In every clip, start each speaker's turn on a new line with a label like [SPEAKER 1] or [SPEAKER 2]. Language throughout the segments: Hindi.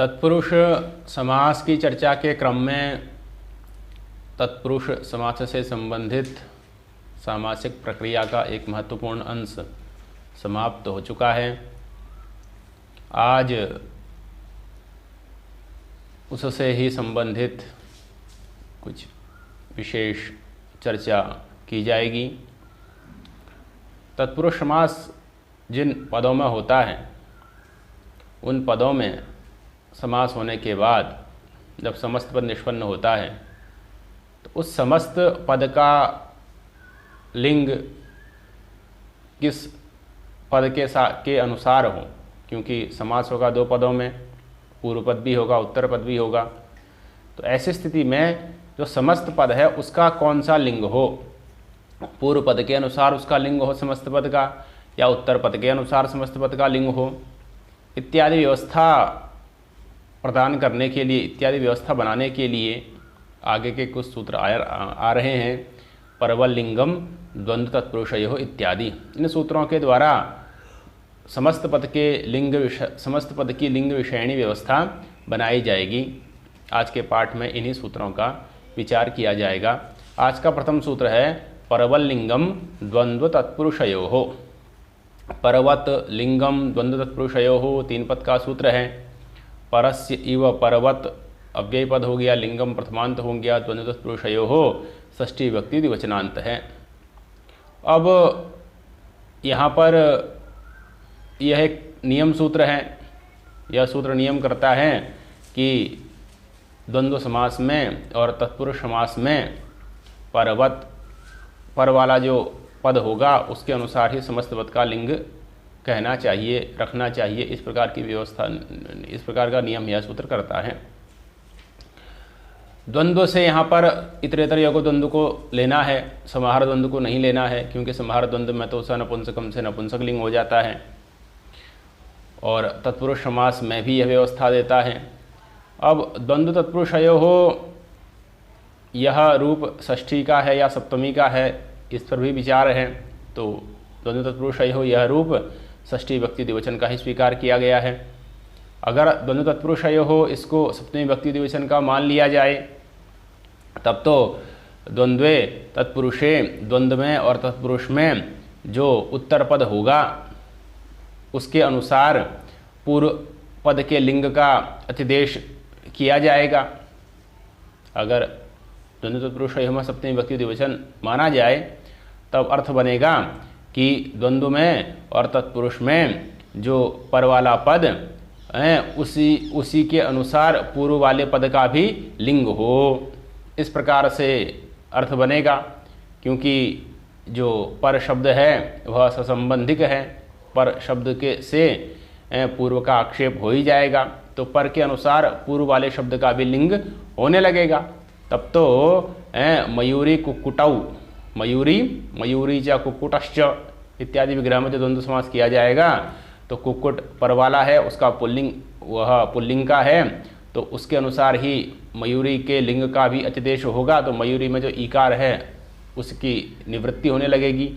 [SPEAKER 1] तत्पुरुष समास की चर्चा के क्रम में तत्पुरुष समास से संबंधित सामासिक प्रक्रिया का एक महत्वपूर्ण अंश समाप्त हो चुका है। आज उससे ही संबंधित कुछ विशेष चर्चा की जाएगी। तत्पुरुष समास जिन पदों में होता है उन पदों में समास होने के बाद जब समस्त पद निष्पन्न होता है तो उस समस्त पद का लिंग किस पद के अनुसार हो, क्योंकि समास होगा दो पदों में, पूर्व पद भी होगा उत्तर पद भी होगा। तो ऐसी स्थिति में जो समस्त पद है उसका कौन सा लिंग हो, पूर्व पद के अनुसार उसका लिंग हो समस्त पद का, या उत्तर पद के अनुसार समस्त पद का लिंग हो, इत्यादि व्यवस्था प्रदान करने के लिए, इत्यादि व्यवस्था बनाने के लिए आगे के कुछ सूत्र आ रहे हैं। परवल लिंगम द्वंद्व तत्पुरुषयोः इत्यादि। इन सूत्रों के द्वारा समस्त पद की लिंग विषयणी व्यवस्था बनाई जाएगी। आज के पाठ में इन्हीं सूत्रों का विचार किया जाएगा। आज का प्रथम सूत्र है परवल लिंगम द्वंद्व तत्पुरुषयोः। परवत लिंगम द्वंद्व तत्पुरुषयोः तीन पद का सूत्र है। परस्य इव परवत अव्यय पद हो गया, लिंगम प्रथमांत हो गया, द्वंद्व तत्पुरुषयोः षष्ठी विभक्ति द्विवचनांत है। अब यहाँ पर यह एक नियम सूत्र है। यह सूत्र नियम करता है कि द्वंद्व समास में और तत्पुरुष समास में पर वाला जो पद होगा उसके अनुसार ही समस्त पद का लिंग कहना चाहिए, रखना चाहिए। इस प्रकार की व्यवस्था, इस प्रकार का नियम यह सूत्र करता है। द्वंद्व से यहाँ पर इतरेतर योगो द्वंद्व को लेना है, समाहार द्वंद्व को नहीं लेना है, क्योंकि समाहार द्वंद्व में तो नपुंसकम से नपुंसक लिंग हो जाता है और तत्पुरुष समास में भी यह व्यवस्था देता है। अब द्वंद्व तत्पुरुषयोः यह रूप षष्ठी का है या सप्तमी का है, इस पर भी विचार है। तो द्वंद्व तत्पुरुषयोः यह रूप षष्ठी विभक्ति द्विवचन का ही स्वीकार किया गया है। अगर द्वंद्व तत्पुरुषयोः इसको सप्तमी विभक्ति द्विवचन का मान लिया जाए तब तो द्वंद्वे तत्पुरुषे, द्वंद्व में और तत्पुरुष में जो उत्तर पद होगा उसके अनुसार पूर्व पद के लिंग का अतिदेश किया जाएगा। अगर द्वंद्व तत्पुरुषयोः में सप्तमी विभक्ति द्विवचन माना जाए तब अर्थ बनेगा कि द्वंद्व में और तत्पुरुष में जो पर वाला पद है उसी के अनुसार पूर्व वाले पद का भी लिंग हो, इस प्रकार से अर्थ बनेगा। क्योंकि जो पर शब्द है वह ससंबंधिक है, पर शब्द के से पूर्व का आक्षेप हो ही जाएगा, तो पर के अनुसार पूर्व वाले शब्द का भी लिंग होने लगेगा। तब तो मयूरी कुक्कुटौ, मयूरी च कुक्कुटश्च इत्यादि विग्रह में जो द्वंद्व समास किया जाएगा तो कुक्कुट पर वाला है, उसका पुल्लिंग, वह पुल्लिंग का है, तो उसके अनुसार ही मयूरी के लिंग का भी अतिदेश होगा। तो मयूरी में जो ईकार है उसकी निवृत्ति होने लगेगी,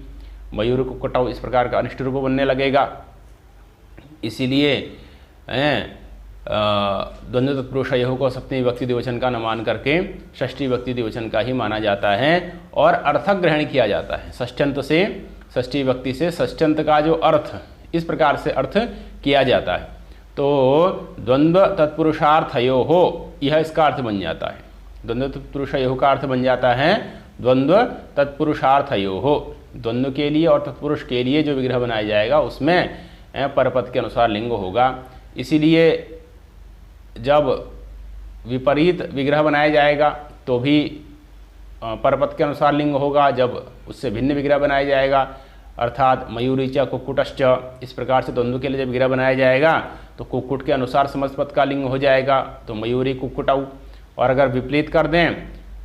[SPEAKER 1] मयूर कुक्कुटौ इस प्रकार का अनिष्ट रूप बनने लगेगा। इसीलिए द्वंद्व तत्पुरुषयोः को सप्तमी विभक्ति द्विवचन का न मान करके षष्ठी विभक्ति द्विवचन का ही माना जाता है और अर्थक ग्रहण किया जाता है। षष्ठ्यंत से, षष्ठी विभक्ति से षष्ठ्यंत का जो अर्थ, इस प्रकार से अर्थ किया जाता है। तो द्वंद्व तत्पुरुषार्थयोः यह इसका अर्थ बन जाता है। द्वंद्व तत्पुरुषयोः का अर्थ बन जाता है द्वंद्व तत्पुरुषार्थयोः। द्वंद्व के लिए और तत्पुरुष के लिए जो विग्रह बनाया जाएगा उसमें परपद के अनुसार लिंग होगा। इसीलिए जब विपरीत विग्रह बनाया जाएगा तो भी परपद के अनुसार लिंग होगा, जब उससे भिन्न विग्रह बनाया जाएगा अर्थात मयूरी च कुक्कुटश्च, इस प्रकार से द्वंद्व के लिए जब विग्रह बनाया जाएगा तो कुक्कुट के अनुसार समस्त पद का लिंग हो जाएगा, तो मयूरी कुक्कुटौ। और अगर विपरीत कर दें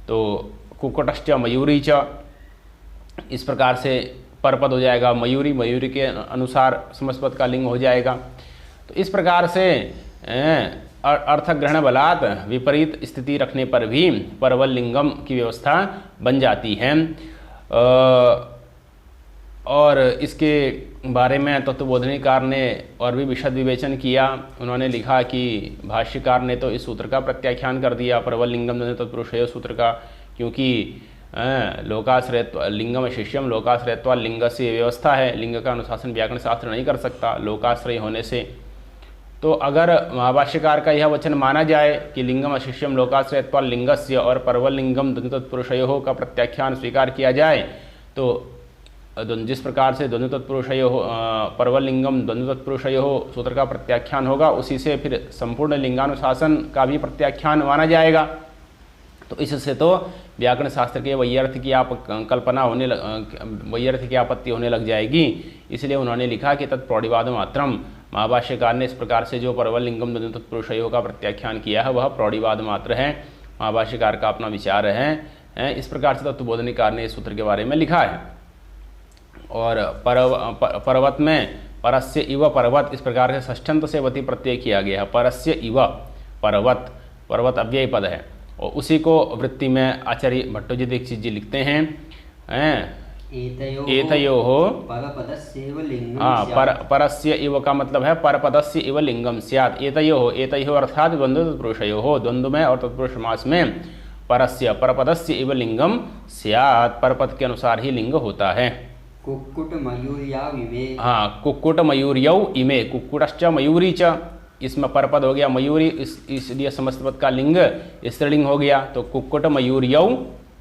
[SPEAKER 1] तो कुक्कुटश्च मयूरी च, इस प्रकार से परपद हो जाएगा मयूरी के अनुसार समस्त पद का लिंग हो जाएगा। तो इस प्रकार से अर्थक ग्रहण बलात् विपरीत स्थिति रखने पर भी परवल लिंगम की व्यवस्था बन जाती है। और इसके बारे में तत्वबोधिनीकार ने और भी विशद विवेचन किया। उन्होंने लिखा कि भाष्यकार ने तो इस सूत्र का प्रत्याख्यान कर दिया, परवल लिंगम तत्पुरुषयो सूत्र का, क्योंकि लोकाश्रयत्व लिंगम शिष्यम लोकाश्रयत्वा लिंग से व्यवस्था है, लिंग का अनुशासन व्याकरण शास्त्र नहीं कर सकता लोकाश्रय होने से। तो अगर महाभाष्यकार का यह वचन माना जाए कि लिंगम अशिष्यम लोकाश्रयत्वा लिंगस्य और परवल लिंगम तत्पुरुषयो का प्रत्याख्यान स्वीकार किया जाए, तो जिस प्रकार से द्वंद्व तत्पुरुषयो परवल लिंगम द्वंद्व तत्पुरुषयो सूत्र का प्रत्याख्यान होगा, उसी से फिर संपूर्ण लिंगानुशासन का भी प्रत्याख्यान माना जाएगा। तो इससे तो व्याकरण शास्त्र के वैयर्थ की वैयर्थ की आपत्ति होने लग जाएगी। इसलिए उन्होंने लिखा कि तत्प्रौढ़िवाद मात्रम, महाभाष्यकार ने इस प्रकार से जो परवल लिंगम द्वंद्व तत्पुरुषयो का प्रत्याख्यान किया है वह प्रौढ़िवाद मात्र है, महाभाष्यकार का अपना विचार है। इस प्रकार से तत्वबोधिनीकार ने इस सूत्र के बारे में लिखा है। और पर्वत में परस्य इव पर्वत, इस प्रकार से षष्ठ्यंत से वति प्रत्यय किया गया है। परस्य इव पर्वत, पर्वत अव्यय पद है, और उसी को वृत्ति में आचार्य भट्टोजी दीक्षित जी लिखते हैं एतयोः
[SPEAKER 2] परपदस्यैव लिंगम।
[SPEAKER 1] हाँ, परस्य इव का मतलब है परपदस्य इव लिंगम स्यात्। एतयोः अर्थात द्वंद्व तत्पुरुषयोः, द्वंद्व में और तत्पुरुष समास में परस्य परपदस्य इव लिंगम स्यात्, परपद के अनुसार ही लिंग होता है।
[SPEAKER 2] कुक्कुट मयूर्याव इमे।
[SPEAKER 1] हाँ, कुक्कुट मयूर्यौ इमे, कुक्कुटश्च मयूरी च, इसमें परपद हो गया मयूरी, इसलिए समस्त पद का लिंग स्त्रीलिंग हो गया। तो कुक्कुट मयूर्यौ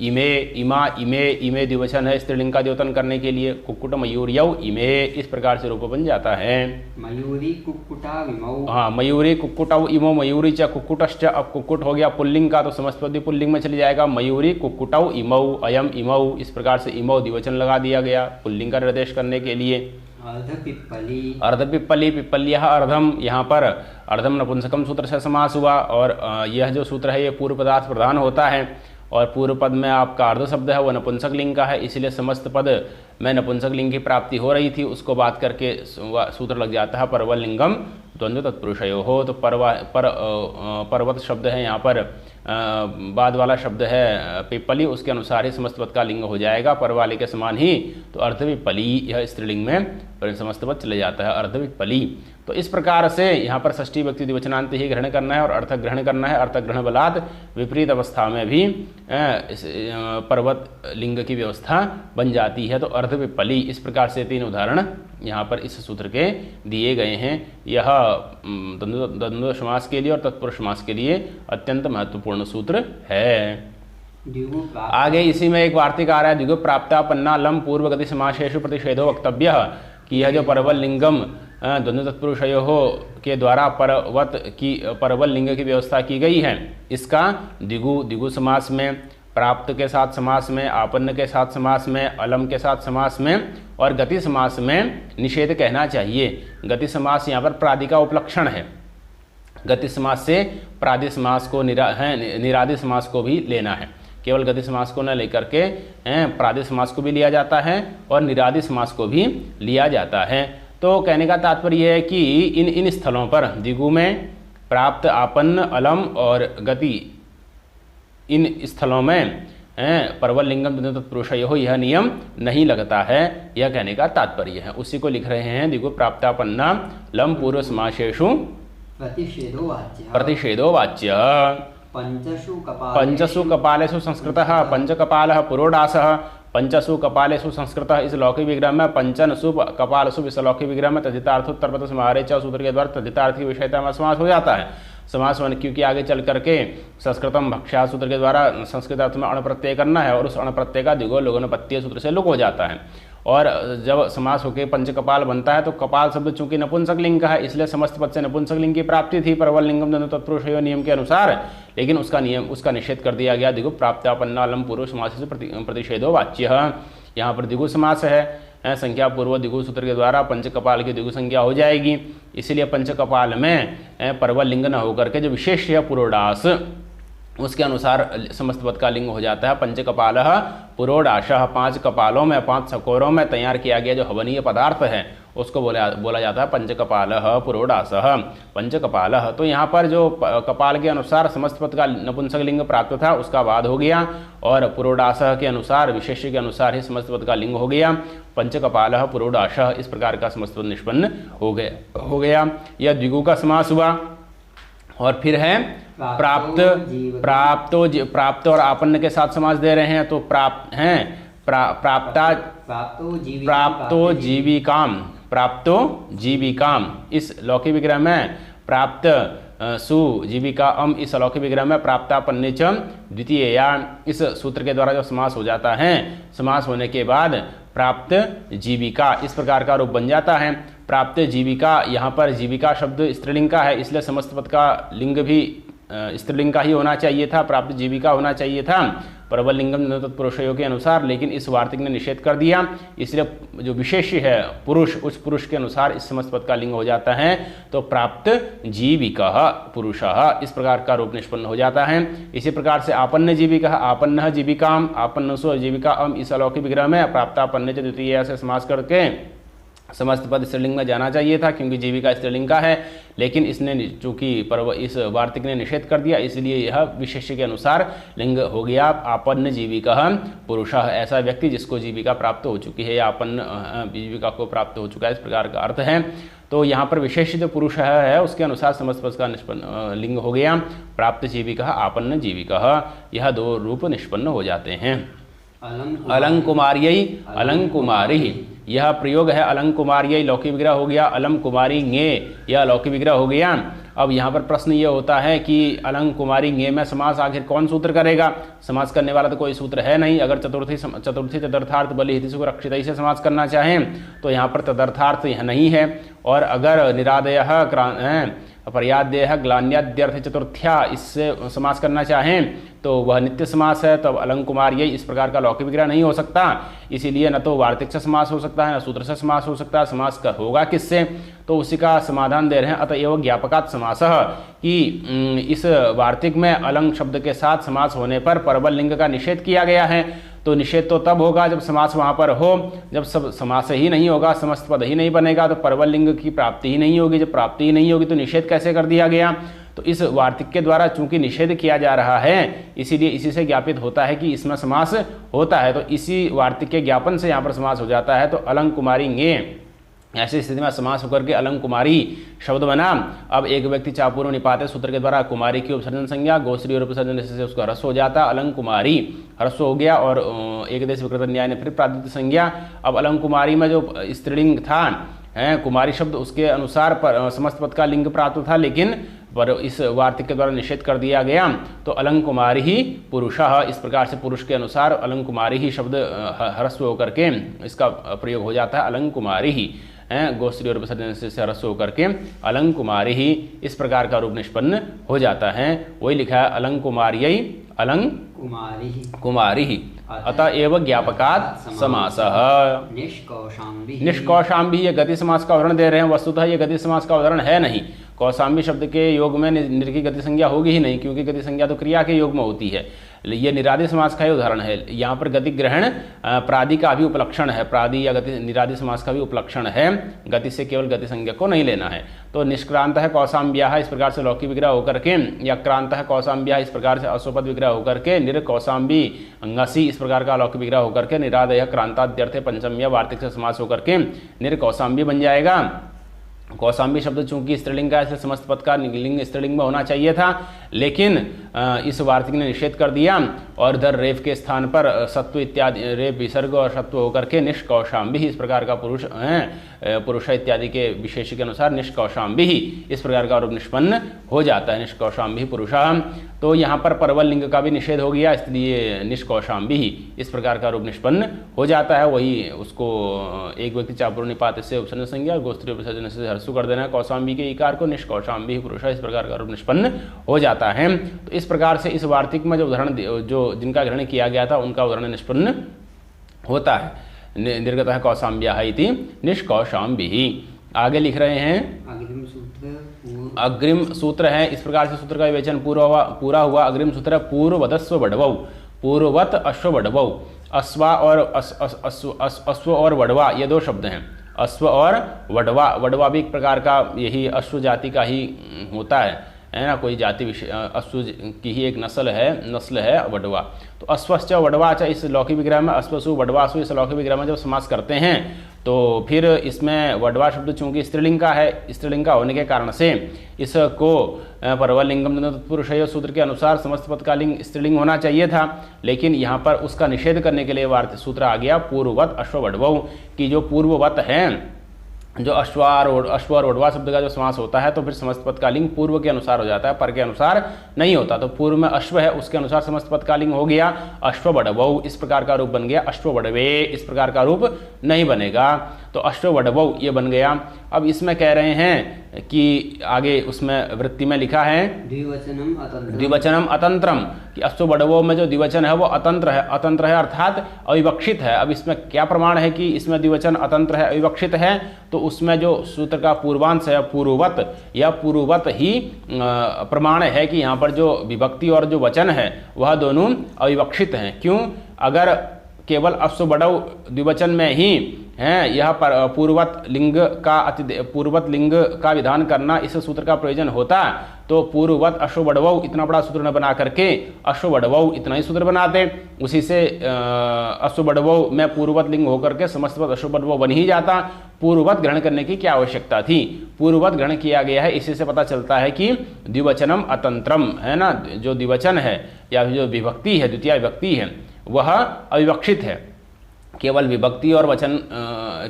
[SPEAKER 1] इमे, इमा इमे द्विवचन है स्त्रीलिंग का द्योतन करने के लिए, कुक्कुट मयूर्यौ इमे, इस प्रकार से रूप बन जाता है।
[SPEAKER 2] मयूरी कुक्कुटा विमौ।
[SPEAKER 1] हाँ, मयूरी कुक्कुटौ इमो मयूरी च कुक्कुटश्च, अब कुक्कुट हो गया पुल्लिंग का, तो समस्त पद भी पुल्लिंग में चली जाएगा। मयूरी कुक्कुटौ इमौ, अयम इमौ, इस प्रकार से इमौ द्विवचन लगा दिया गया पुल्लिंग का निर्देश करने के लिए।
[SPEAKER 2] अर्धपिप्पली,
[SPEAKER 1] अर्धपिप्पली, पिप्पल्यः अर्धम, यहाँ पर अर्धम नपुंसकम सूत्र से समास हुआ। और यह जो सूत्र है ये पूर्व पदार्थ प्रधान होता है, और पूर्व पद में आपका अर्ध शब्द है वो नपुंसक लिंग का है, इसलिए समस्त पद में नपुंसक लिंग की प्राप्ति हो रही थी, उसको बात करके सूत्र लग जाता है परवल लिंगम द्वंद्व तत्पुरुषयो हो। तो पर्वत शब्द है यहाँ पर, बाद वाला शब्द है पिप्पली, उसके अनुसार ही समस्त पद का लिंग हो जाएगा, पर वाले के समान ही। तो अर्धविप्पली, यह स्त्रीलिंग में समस्त पद चले जाता है अर्धविप्पली। तो इस प्रकार से यहाँ पर षष्ठी व्यक्ति द्विवचनांत ही ग्रहण करना है और अर्थ ग्रहण करना है। अर्थ ग्रहण बलात् विपरीत अवस्था में भी पर्वत लिंग की व्यवस्था बन जाती है। तो अर्धविप्पली, इस प्रकार से 3 उदाहरण यहाँ पर इस सूत्र के दिए गए हैं। यह द्वंद्व समास के लिए और तत्पुरुष समास के लिए अत्यंत महत्वपूर्ण सूत्र है। आगे इसी में एक वार्तिक आ रहा है, द्विगु प्राप्ता पन्ना लम पूर्व गति समासेषु प्रतिषेधो वक्तव्य, कि यह जो परवल लिंगम द्वंद्व तत्पुरुषयोः के द्वारा परवल लिंग की व्यवस्था की गई है, इसका द्विगु समास में, प्राप्त के साथ समास में, आपन्न के साथ समास में, अलम के साथ समास में और गति समास में निषेध कहना चाहिए। गति समास यहाँ पर प्रादि का उपलक्षण है। गति समास से प्रादि समास को निरादि समास को भी लेना है। केवल गति समास को न लेकर के प्रादि समास को भी लिया जाता है और निरादि समास को भी लिया जाता है। तो कहने का तात्पर्य है कि इन स्थलों पर द्विगु में प्राप्त, आपन्न, अलम और गति, इन स्थलों में परवल लिंगम द्वंद्व तत्पुरुषयोः यह नियम नहीं लगता है, यह कहने का तात्पर्य है। उसी को लिख रहे हैं, द्विगु प्राप्तापन्ना लम पूर्व समासेषु प्रतिषेधो वाच्य। पंचसु कपालेषु संस्कृतः पंचकपालः पुरोडासः, पंचसु कपालेषु संस्कृतः इस लौकिक विग्रह में, पंचनसु कपालसु इस लौकिक विग्रह में तद्धितार्थोत्तरपद समाहारे च सूत्र के द्वारा तद्धितार्थ की विषयता में समास हो जाता है। समास वन, क्योंकि आगे चल करके संस्कृतम भक्ष्या सूत्र के द्वारा संस्कृत अर्थ में अण प्रत्यय करना है और उस अण प्रत्यय का द्विगु लघु प्रत्यय सूत्र से लुक हो जाता है। और जब समास होकर पंचकपाल बनता है तो कपाल शब्द चूंकि नपुंसक लिंग का है, इसलिए समस्त पद से नपुंसक लिंग की प्राप्ति थी परवल लिंगम द्वंद्व तत्पुरुषयोः नियम के अनुसार, लेकिन उसका निषेध कर दिया गया। द्विगु प्राप्तापन्नालम पूर्व समास से प्रतिषेधो वाच्य। यहाँ पर द्विगु समास है, संख्या पूर्व द्विगु सूत्र के द्वारा पंचकपाल की द्विगु संख्या हो जाएगी, इसलिए पंचकपाल में परवल लिंग न होकर के जो विशेष है पुरोडास, उसके अनुसार समस्त पद का लिंग हो जाता है। पंचकपालः पुरोडाशः, 5 कपालों में 5 सकोरों में तैयार किया गया जो हवनीय पदार्थ है उसको बोला जाता है पंचकपालः पुरोडासः। पंचकपालः, तो यहाँ पर जो कपाल के अनुसार समस्त पद का नपुंसक लिंग प्राप्त था उसका वाद हो गया, और पुरोडासः के अनुसार विशेष्य के अनुसार ही समस्त पद का लिंग हो गया। पंचकपालः पुरोडासः, इस प्रकार का समस्त पद निष्पन्न हो गया। यह द्विगु का समास हुआ। और फिर है प्राप्त और आपन्न के साथ समास दे रहे हैं, तो प्राप्त हैं प्राप्तो जीविकाम, इस लौकिक विग्रह में प्राप्त सु जीविका इस अलौकिक विग्रह में प्राप्तापन्ने च द्वितीय या, इस सूत्र के द्वारा जो समास हो जाता है, समास होने के बाद प्राप्त जीविका इस प्रकार का रूप बन जाता है। प्राप्त जीविका, यहाँ पर जीविका शब्द स्त्रीलिंग का है, इसलिए समस्त पद का लिंग भी स्त्रीलिंग का ही होना चाहिए था, प्राप्त जीविका होना चाहिए था प्रबल लिंगम तत्पुरुषयों के अनुसार, लेकिन इस वार्तिक ने निषेध कर दिया, इसलिए जो विशेष्य है पुरुष, उस पुरुष के अनुसार इस समस्त पद का लिंग हो जाता है, तो प्राप्त जीविकः पुरुषः, इस प्रकार का रूप निष्पन्न हो जाता है। इसी प्रकार से आपन्न जीविकः आपन्नः जीविकाम आपन्नसु जीविका इस अलौकिक विग्रह में प्राप्तापन्ने च द्वितीय से समास करके समस्त पद स्त्रीलिंग में जाना चाहिए था, क्योंकि जीविका स्त्रीलिंग का है, लेकिन इसने चूंकि इस वार्तिक ने निषेध कर दिया, इसलिए यह विशेष्य के अनुसार लिंग हो गया आपन्न जीविका पुरुषः, ऐसा व्यक्ति जिसको जीविका प्राप्त हो चुकी है या आपन्न जीविका को प्राप्त हो चुका है, इस प्रकार का अर्थ है। तो यहाँ पर विशेष जो पुरुष है उसके अनुसार समस्त पद का निष्पन्न लिंग हो गया प्राप्त जीविका आपन्न जीविका, यह दो रूप निष्पन्न हो जाते हैं। अलंकुमार्यै अलंकुमारी, यह प्रयोग है अलंकुमार्यै लौकिक विग्रह हो गया, अलम कुमारी ङे यह लौकिक विग्रह हो गया। अब यहाँ पर प्रश्न ये होता है कि अलंकुमारी ङे में समास आखिर कौन सूत्र करेगा? समास करने वाला तो कोई सूत्र है नहीं। अगर चतुर्थी तदर्थार्थ बलि हितसु को रक्षित से समास करना चाहें तो यहाँ पर तदर्थार्थ यह नहीं है, और अगर निरादयः पर्यादेह ग्लान्याद्यर्थ चतुर्थ्या इससे समास करना चाहें तो वह नित्य समास है, तब अलंकुमार्यै इस प्रकार का लौकिक विग्रह नहीं हो सकता। इसीलिए न तो वार्तिक से समास हो सकता है, न सूत्र से समास हो सकता है। समास का होगा किससे? तो उसी का समाधान दे रहे हैं। अतएव ज्ञापकात् समासः, कि इस वार्तिक में अलंग शब्द के साथ समास होने पर परबल लिंग का निषेध किया गया है। तो निषेध तो तब होगा जब समास वहाँ पर हो, जब सब समास ही नहीं होगा, समस्त पद ही नहीं बनेगा, तो परबल लिंग की प्राप्ति ही नहीं होगी। जब प्राप्ति ही नहीं होगी तो निषेध कैसे कर दिया गया? तो इस वार्तिक के द्वारा चूंकि निषेध किया जा रहा है, इसीलिए इसी से ज्ञापित होता है कि इसमें समास होता है। तो इसी वार्तिक के ज्ञापन से यहाँ पर समास हो जाता है। तो अलंकुमारी ङे, ऐसी स्थिति में समास होकर के अलंकुमारी शब्द बना। अब एक व्यक्ति चापूर्व निपाते सूत्र के द्वारा कुमारी की उपसर्जन संज्ञा गोश्री और उपसर्जन से उसका ह्रस्व हो जाता, अलंकुमारी ह्रस्व हो गया, और एक देश विकृत न्याय ने फिर प्रादित्य संज्ञा। अब अलंकुमारी में जो स्त्रीलिंग था कुमारी शब्द, उसके अनुसार समस्त पद का लिंग प्राप्त था, लेकिन पर इस वार्तिक के द्वारा निषेध कर दिया गया। तो अलंकुमारी ही पुरुषः, इस प्रकार से पुरुष के अनुसार अलंकुमारी ही शब्द ह्रस्व होकर के इसका प्रयोग हो जाता है। अलंकुमारी ही गोश्री और उपसर्जन से ह्रस्व होकर के अलंकुमारी ही इस प्रकार का रूप निष्पन्न हो जाता है। वही लिखा है अलंकुमार्यै अलंकुमारी ही। अतएव ज्ञापकात् समासः। निष्कौशाम्बी, ये गति समास का उदाहरण दे रहे हैं। वस्तुतः ये गति समास का उदाहरण है नहीं। कौशाम्बी शब्द के योग में निर की गति संज्ञा होगी ही नहीं, क्योंकि गति संज्ञा तो क्रिया के योग में होती है। ये निरादि समास का ही उदाहरण है। यहाँ पर गति ग्रहण प्रादि का भी उपलक्षण है, प्रादि या गति निरादि समास का भी उपलक्षण है। गति से केवल गति संज्ञा को नहीं लेना है। तो निष्क्रांत है कौशाम्ब्याः इस प्रकार से लौकिक विग्रह होकर के, या क्रांत है कौशाम्ब्याः इस प्रकार से अश्वपद विग्रह होकर के, निर्कौशाम्बी अंगसी इस प्रकार का लौकिक विग्रह होकर के, निरादय क्रांताद्यर्थे पंचम्या वार्तिक से समास होकर के निर्कौशाम्बी बन जाएगा। कौशाम्बी शब्द चूंकि स्त्रीलिंग का, इसलिए समस्त पद का लिंग स्त्रीलिंग में होना चाहिए था, लेकिन इस वार्तिक ने निषेध कर दिया, और इधर रेफ के स्थान पर सत्व इत्यादि रेफ विसर्ग और सत्व होकर के निष्कौशाम्बी इस प्रकार का पुरुष इत्यादि के विशेष के अनुसार निष्कौशाम्बी इस प्रकार का रूप निष्पन्न हो जाता है। निष्कौशाम्बी पुरुषः। तो यहाँ पर परवल लिंग का भी निषेध हो गया, इसलिए निष्कौशाम्बी इस प्रकार का रूप निष्पन्न हो जाता है। वही उसको एक व्यक्ति चापूर्व निपात से उपसर्जन संज्ञा और गोस्त्री उपसर्जन से ह्रस्व कर देना है कौशाम्बी के इकार को, निष्कौशाम्बी पुरुषः इस प्रकार का रूप निष्पन्न हो जाता है। तो इस प्रकार से इस वार्तिक में जो उदाहरण जो जिनका ग्रहण किया गया था उनका उदाहरण निष्पन्न होता है। निर्गतः कौशाम्ब्याः इति निष्कौशाम्बी। आगे लिख रहे हैं अग्रिम सूत्र है। इस प्रकार से सूत्र का विवेचन पूरा हुआ। अग्रिम सूत्र है पूर्ववदस्व वडवौ, पूर्ववत अश्व वडवौ। अश्व और वडवा ये दो शब्द हैं। अश्व और वडवा, वडवा भी एक प्रकार का यही अश्व जाति का ही होता है ना, कोई जाति अश्व की ही एक नस्ल है वडवा। तो अश्वश्च वडवाच इस लौकिक विग्रह में अश्वसु वडवासु इस लौकिक विग्रह में जब समास करते हैं तो फिर इसमें वडवा शब्द चूंकि स्त्रीलिंग का है, स्त्रीलिंग का होने के कारण से इसको परवलिंगम तत्पुरुषयो सूत्र के अनुसार समस्त पद का लिंग स्त्रीलिंग होना चाहिए था, लेकिन यहाँ पर उसका निषेध करने के लिए वार्तिक सूत्र आ गया पूर्ववत अश्ववडवौ की जो पूर्ववत है, जो अश्व और वडवा शब्द का जो समास होता है तो फिर समस्त पद का लिंग पूर्व के अनुसार हो जाता है, पर के अनुसार नहीं होता। तो पूर्व में अश्व है उसके अनुसार समस्त पद का लिंग हो गया अश्ववडवौ, इस प्रकार का रूप बन गया। अश्ववडवे इस प्रकार का रूप नहीं बनेगा, तो अश्ववडवौ ये बन गया। अब इसमें कह रहे हैं कि आगे उसमें वृत्ति में लिखा है द्विवचनम अतंत्रम, कि अश्ववडवौ में जो द्विवचन है वो अतंत्र है अर्थात अविवक्षित है। अब इसमें क्या प्रमाण है कि इसमें द्विवचन अतंत्र है अविवक्षित है, तो उसमें जो सूत्र का पूर्वांश है पूर्ववत या पूर्ववत ही प्रमाण है कि यहाँ पर जो विभक्ति और जो वचन है वह दोनों अविवक्षित हैं। क्यों? अगर केवल अश्ववडौ द्विवचन में ही हैं यह पूर्ववत लिंग का विधान करना इस सूत्र का प्रयोजन होता तो पूर्ववत अश्ववडवौ इतना बड़ा सूत्र न बना करके अश्ववडवौ इतना ही सूत्र बनाते। उसी से अश्ववडवौ में पूर्ववत लिंग होकर के समस्त पद अश्ववडवौ बन ही जाता। पूर्ववत ग्रहण करने की क्या आवश्यकता थी? पूर्ववत ग्रहण किया गया है, इसी से पता चलता है कि द्विवचनम अतंत्रम है ना, जो द्विवचन है या जो विभक्ति है द्वितीय विभक्ति है वह अविवक्षित है। केवल विभक्ति और वचन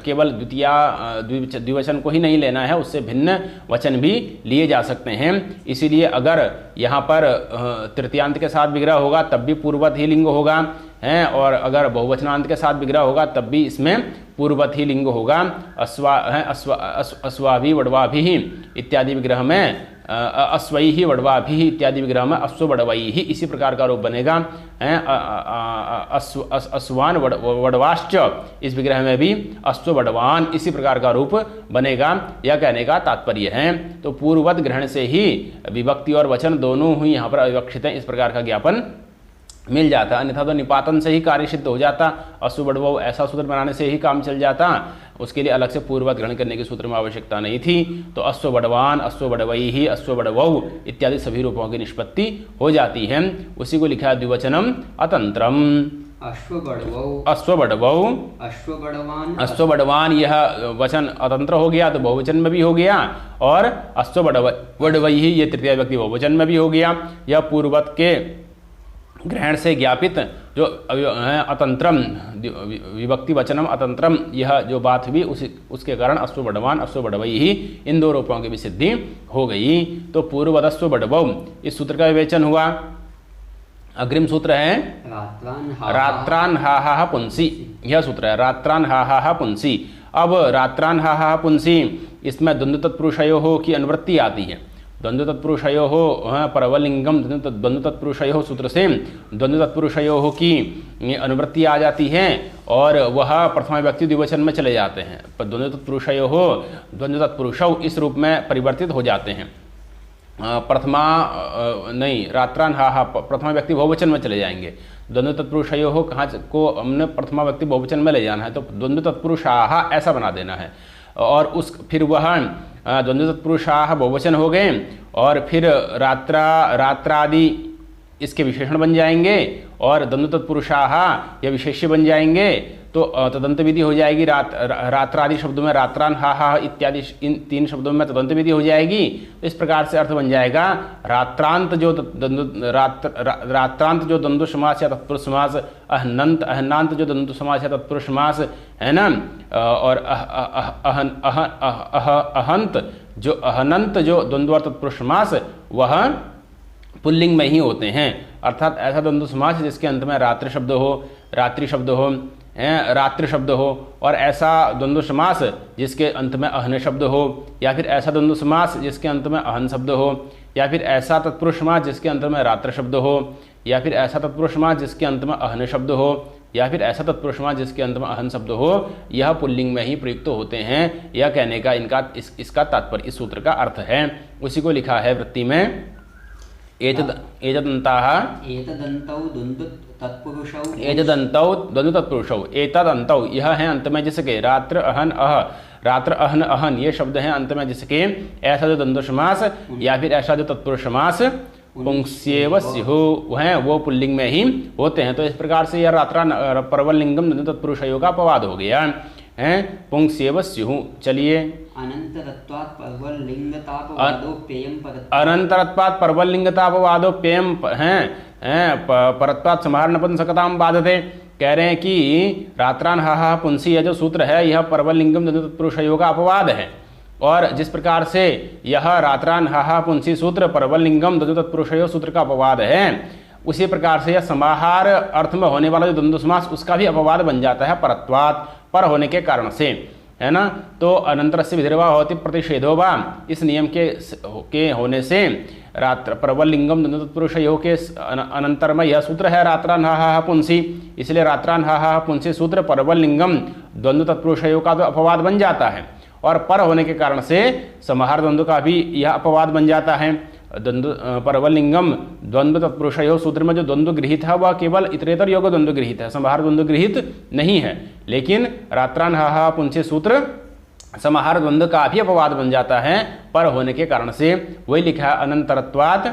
[SPEAKER 1] केवल द्विवचन को ही नहीं लेना है, उससे भिन्न वचन भी लिए जा सकते हैं। इसीलिए अगर यहाँ पर तृतीयांत के साथ विग्रह होगा तब भी पूर्ववत ही लिंग होगा हैं, और अगर बहुवचनांत के साथ विग्रह होगा तब भी इसमें पूर्ववत ही लिंग होगा। अस्वाभि वडवाभि इत्यादि विग्रह में अश्वई ही वडवाभि इत्यादि विग्रह में अश्ववडवई ही इसी प्रकार का रूप बनेगा। अश्वान वडवाश्च इस विग्रह में भी अश्ववडवान इसी प्रकार का रूप बनेगा, यह कहने का तात्पर्य है। तो पूर्ववत ग्रहण से ही विभक्ति और वचन दोनों ही यहाँ पर अविवक्षित हैं, इस प्रकार का ज्ञापन मिल जाता। अन्यथा तो निपातन से ही कार्य सिद्ध हो जाता, अश्ववडवौ ऐसा सूत्र बनाने से ही काम चल जाता, उसके लिए अलग से पूर्ववत ग्रहण करने की सूत्र में आवश्यकता नहीं थी। तो अश्ववडवान अश्ववडवई ही अश्ववडवौ इत्यादि सभी रूपों की निष्पत्ति हो जाती है। उसी को लिखा है द्विवचनम अतंत्रम अश्ववडवान यह वचन अतंत्र हो गया तो बहुवचन में भी हो गया, और अश्ववडवई ही ये तृतीय व्यक्ति बहुवचन में भी हो गया। यह पूर्ववत के ग्रहण से ज्ञापित जो अतंत्रम विभक्ति वचनम अतंत्रम यह जो बात हुई उसके कारण अश्ववडवान अश्ववडवई ही इन दो रूपों की भी सिद्धि हो गई। तो पूर्ववत अश्ववडवौ इस सूत्र का विवेचन हुआ। अग्रिम सूत्र है रात्रान हा पुंसी, यह सूत्र है रात्रान हा पुंसी। अब रात्रान हा पुंसी इसमें द्वंद्व तत्पुरुषयोः की अनुवृत्ति आती है। द्वंद्व तत्पुरुषयोः परवलिंगम द्वंद्व तत्पुरुषयोः सूत्र से द्वंद्व तत्पुरुषयोः की अनुवृत्ति आ जाती है और वह प्रथमा विभक्ति द्विवचन में चले जाते हैं। पर द्वंद्व तत्पुरुषयोः द्वंद्व तत्पुरुषौ इस रूप में परिवर्तित हो जाते हैं। प्रथमा नहीं रात्रान हा प्रथमा व्यक्ति बहुवचन में चले जाएंगे। द्वंद्व तत्पुरुषयोः कहाँ को हमने प्रथमा व्यक्ति बहुवचन में ले जाना है, तो द्वंद्व तत्पुरुषाः ऐसा बना देना है। और उस फिर वह द्वंद्व तत्पुरुषाः बहुवचन हो गए और फिर रात्रादि इसके विशेषण बन जाएंगे और द्वंद्व तत्पुरुषाः यह विशेष्य बन जाएंगे। तो तदंत विधि हो जाएगी। रात्रादि शब्दों में रात्रान हा इत्यादि इन तीन शब्दों में तदंत विधि हो जाएगी। तो इस प्रकार से अर्थ बन जाएगा रात्रांत जो द्वंद्व समास या तत्पुरुष समास, अहनांत जो द्वंद्व समास या तत्पुरुष समास है ना, और अहनंत जो द्वंद्व और तत्पुरुष समास वह पुल्लिंग में ही होते हैं। अर्थात ऐसा द्वंद्व समास जिसके अंत में रात्रि शब्द हो, रात्रि शब्द हो, रात्रि शब्द हो, और ऐसा द्वंद्व समास जिसके अंत में अहन शब्द हो, या फिर ऐसा द्वंद्व समास जिसके अंत में अहन शब्द हो, या फिर ऐसा तत्पुरुष समास जिसके अंत में रात्र शब्द हो, या फिर ऐसा तत्पुरुष समास जिसके अंत में अहन शब्द हो, या फिर ऐसा तत्पुरुष समास जिसके अंत में अहन शब्द हो, यह पुल्लिंग में ही प्रयुक्त होते हैं। यह कहने का इसका तात्पर्य इस सूत्र का अर्थ है। उसी को लिखा है वृत्ति में एतदन्ताः
[SPEAKER 2] एतदन्तौ द्वन्द्व तत्पुरुषौ
[SPEAKER 1] एतदन्तौ द्वन्द्व तत्पुरुषौ एतदन्तौ यह है अंत में जिसके रात्र अहन अहन ये शब्द हैं अंत में जिसके ऐसा जो द्वंद्व समास या फिर ऐसा जो तत्पुरुष समास पुंस्येव स्युः हैं वो पुल्लिंग में ही होते हैं। तो इस प्रकार से यह रात्रा परवल लिंगम द्वंद्व तत्पुरुषयों का अपवाद हो गया है। पुंस्येव स्युः। चलिए
[SPEAKER 2] अनंतरत्वात् परवल्लिंगतापवादोप्ययम्
[SPEAKER 1] अनंतरत्वात् परवल्लिंगतापवादोप्ययम् हैं परत्वात् समाहार नपुंसकताम बाधते। कह रहे हैं कि रात्रान हा पुंसी यह जो सूत्र है यह परवल्लिंगम द्वंद्व तत्पुरुषयों का अपवाद है। और जिस प्रकार से यह रात्रान हा पुंसी सूत्र परवल्लिंगम द्वंद्व तत्पुरुषयों सूत्र का अपवाद है, उसी प्रकार से यह समाहार अर्थ में होने वाला जो द्वंद्व समास उसका भी अपवाद बन जाता है परत्वात् पर होने के कारण से, है ना। तो अनंतर से विधिर्वा होती प्रतिषेधो वा इस नियम के होने से रात्र परवल्लिंगम द्वंद्व तत्पुरुषयों के अनंतर में यह सूत्र है रात्रान हा पुंसी, इसलिए रात्रान हा पुंसी सूत्र परवल्लिंगम द्वंद्व तत्पुरुषयों का तो अपवाद बन जाता है और पर होने के कारण से समाहार द्वंद्व का भी यह अपवाद बन जाता है। द्वंद्व परवल्लिंगम द्वंद्व तत्पुरुषयों सूत्र में जो द्वंद्व गृहीत है वह केवल इतरेतर योग द्वंद्व गृहीत है, समाहार द्वंद्व गृहीत नहीं है। लेकिन रात्रान हा पुंसी सूत्र समाहार द्वंद्व का भी अपवाद बन जाता है पर होने के कारण से। वही लिखा है अनंतरत्वात्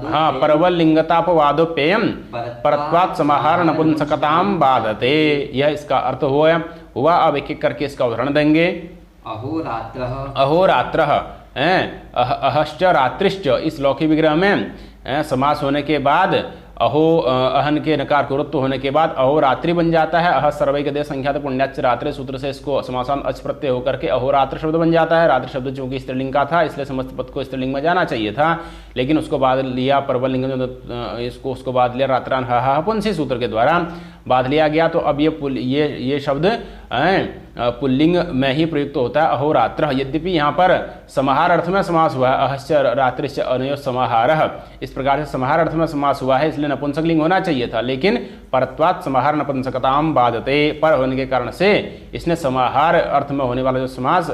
[SPEAKER 1] हाँ परवल्लिंगतापवादोपेयम परत्वात् समाहार नपुंसकताम बाधते। यह इसका अर्थ हुआ। अब एक एक करके इसका उदाहरण देंगे। अहोरात्रः अहश्च रात्रिश्च इस लौकिक विग्रह में समास होने के बाद अहो अहन के नकार कुरुत्व होने के बाद अहोरात्रि बन जाता है। अह सर्वैकदेश संख्यात पुण्याच रात्रि सूत्र से इसको समासान अच प्रत्यय होकर के अहोरात्र शब्द बन जाता है। रात्रि शब्द चूंकि स्त्रीलिंग का था इसलिए समस्त पद को स्त्रीलिंग में जाना चाहिए था, लेकिन उसको बाद लिया परवलिंग इसको उसको बाद लिया रात्रान हा पुंसी सूत्र के द्वारा बाध लिया गया। तो अब ये शब्द पुल्लिंग में ही प्रयुक्त होता है अहोरात्र। यद्यपि यहाँ पर समाहार अर्थ में समास हुआ है अहश्च रात्रिश्च अनयो समाहारः, इस प्रकार से समाहार अर्थ में समास हुआ है इसलिए नपुंसकलिंग होना चाहिए था, लेकिन परत्वात् समाहार नपुंसकताम बाधते पर होने के कारण से इसने समाहार अर्थ में होने वाला जो समास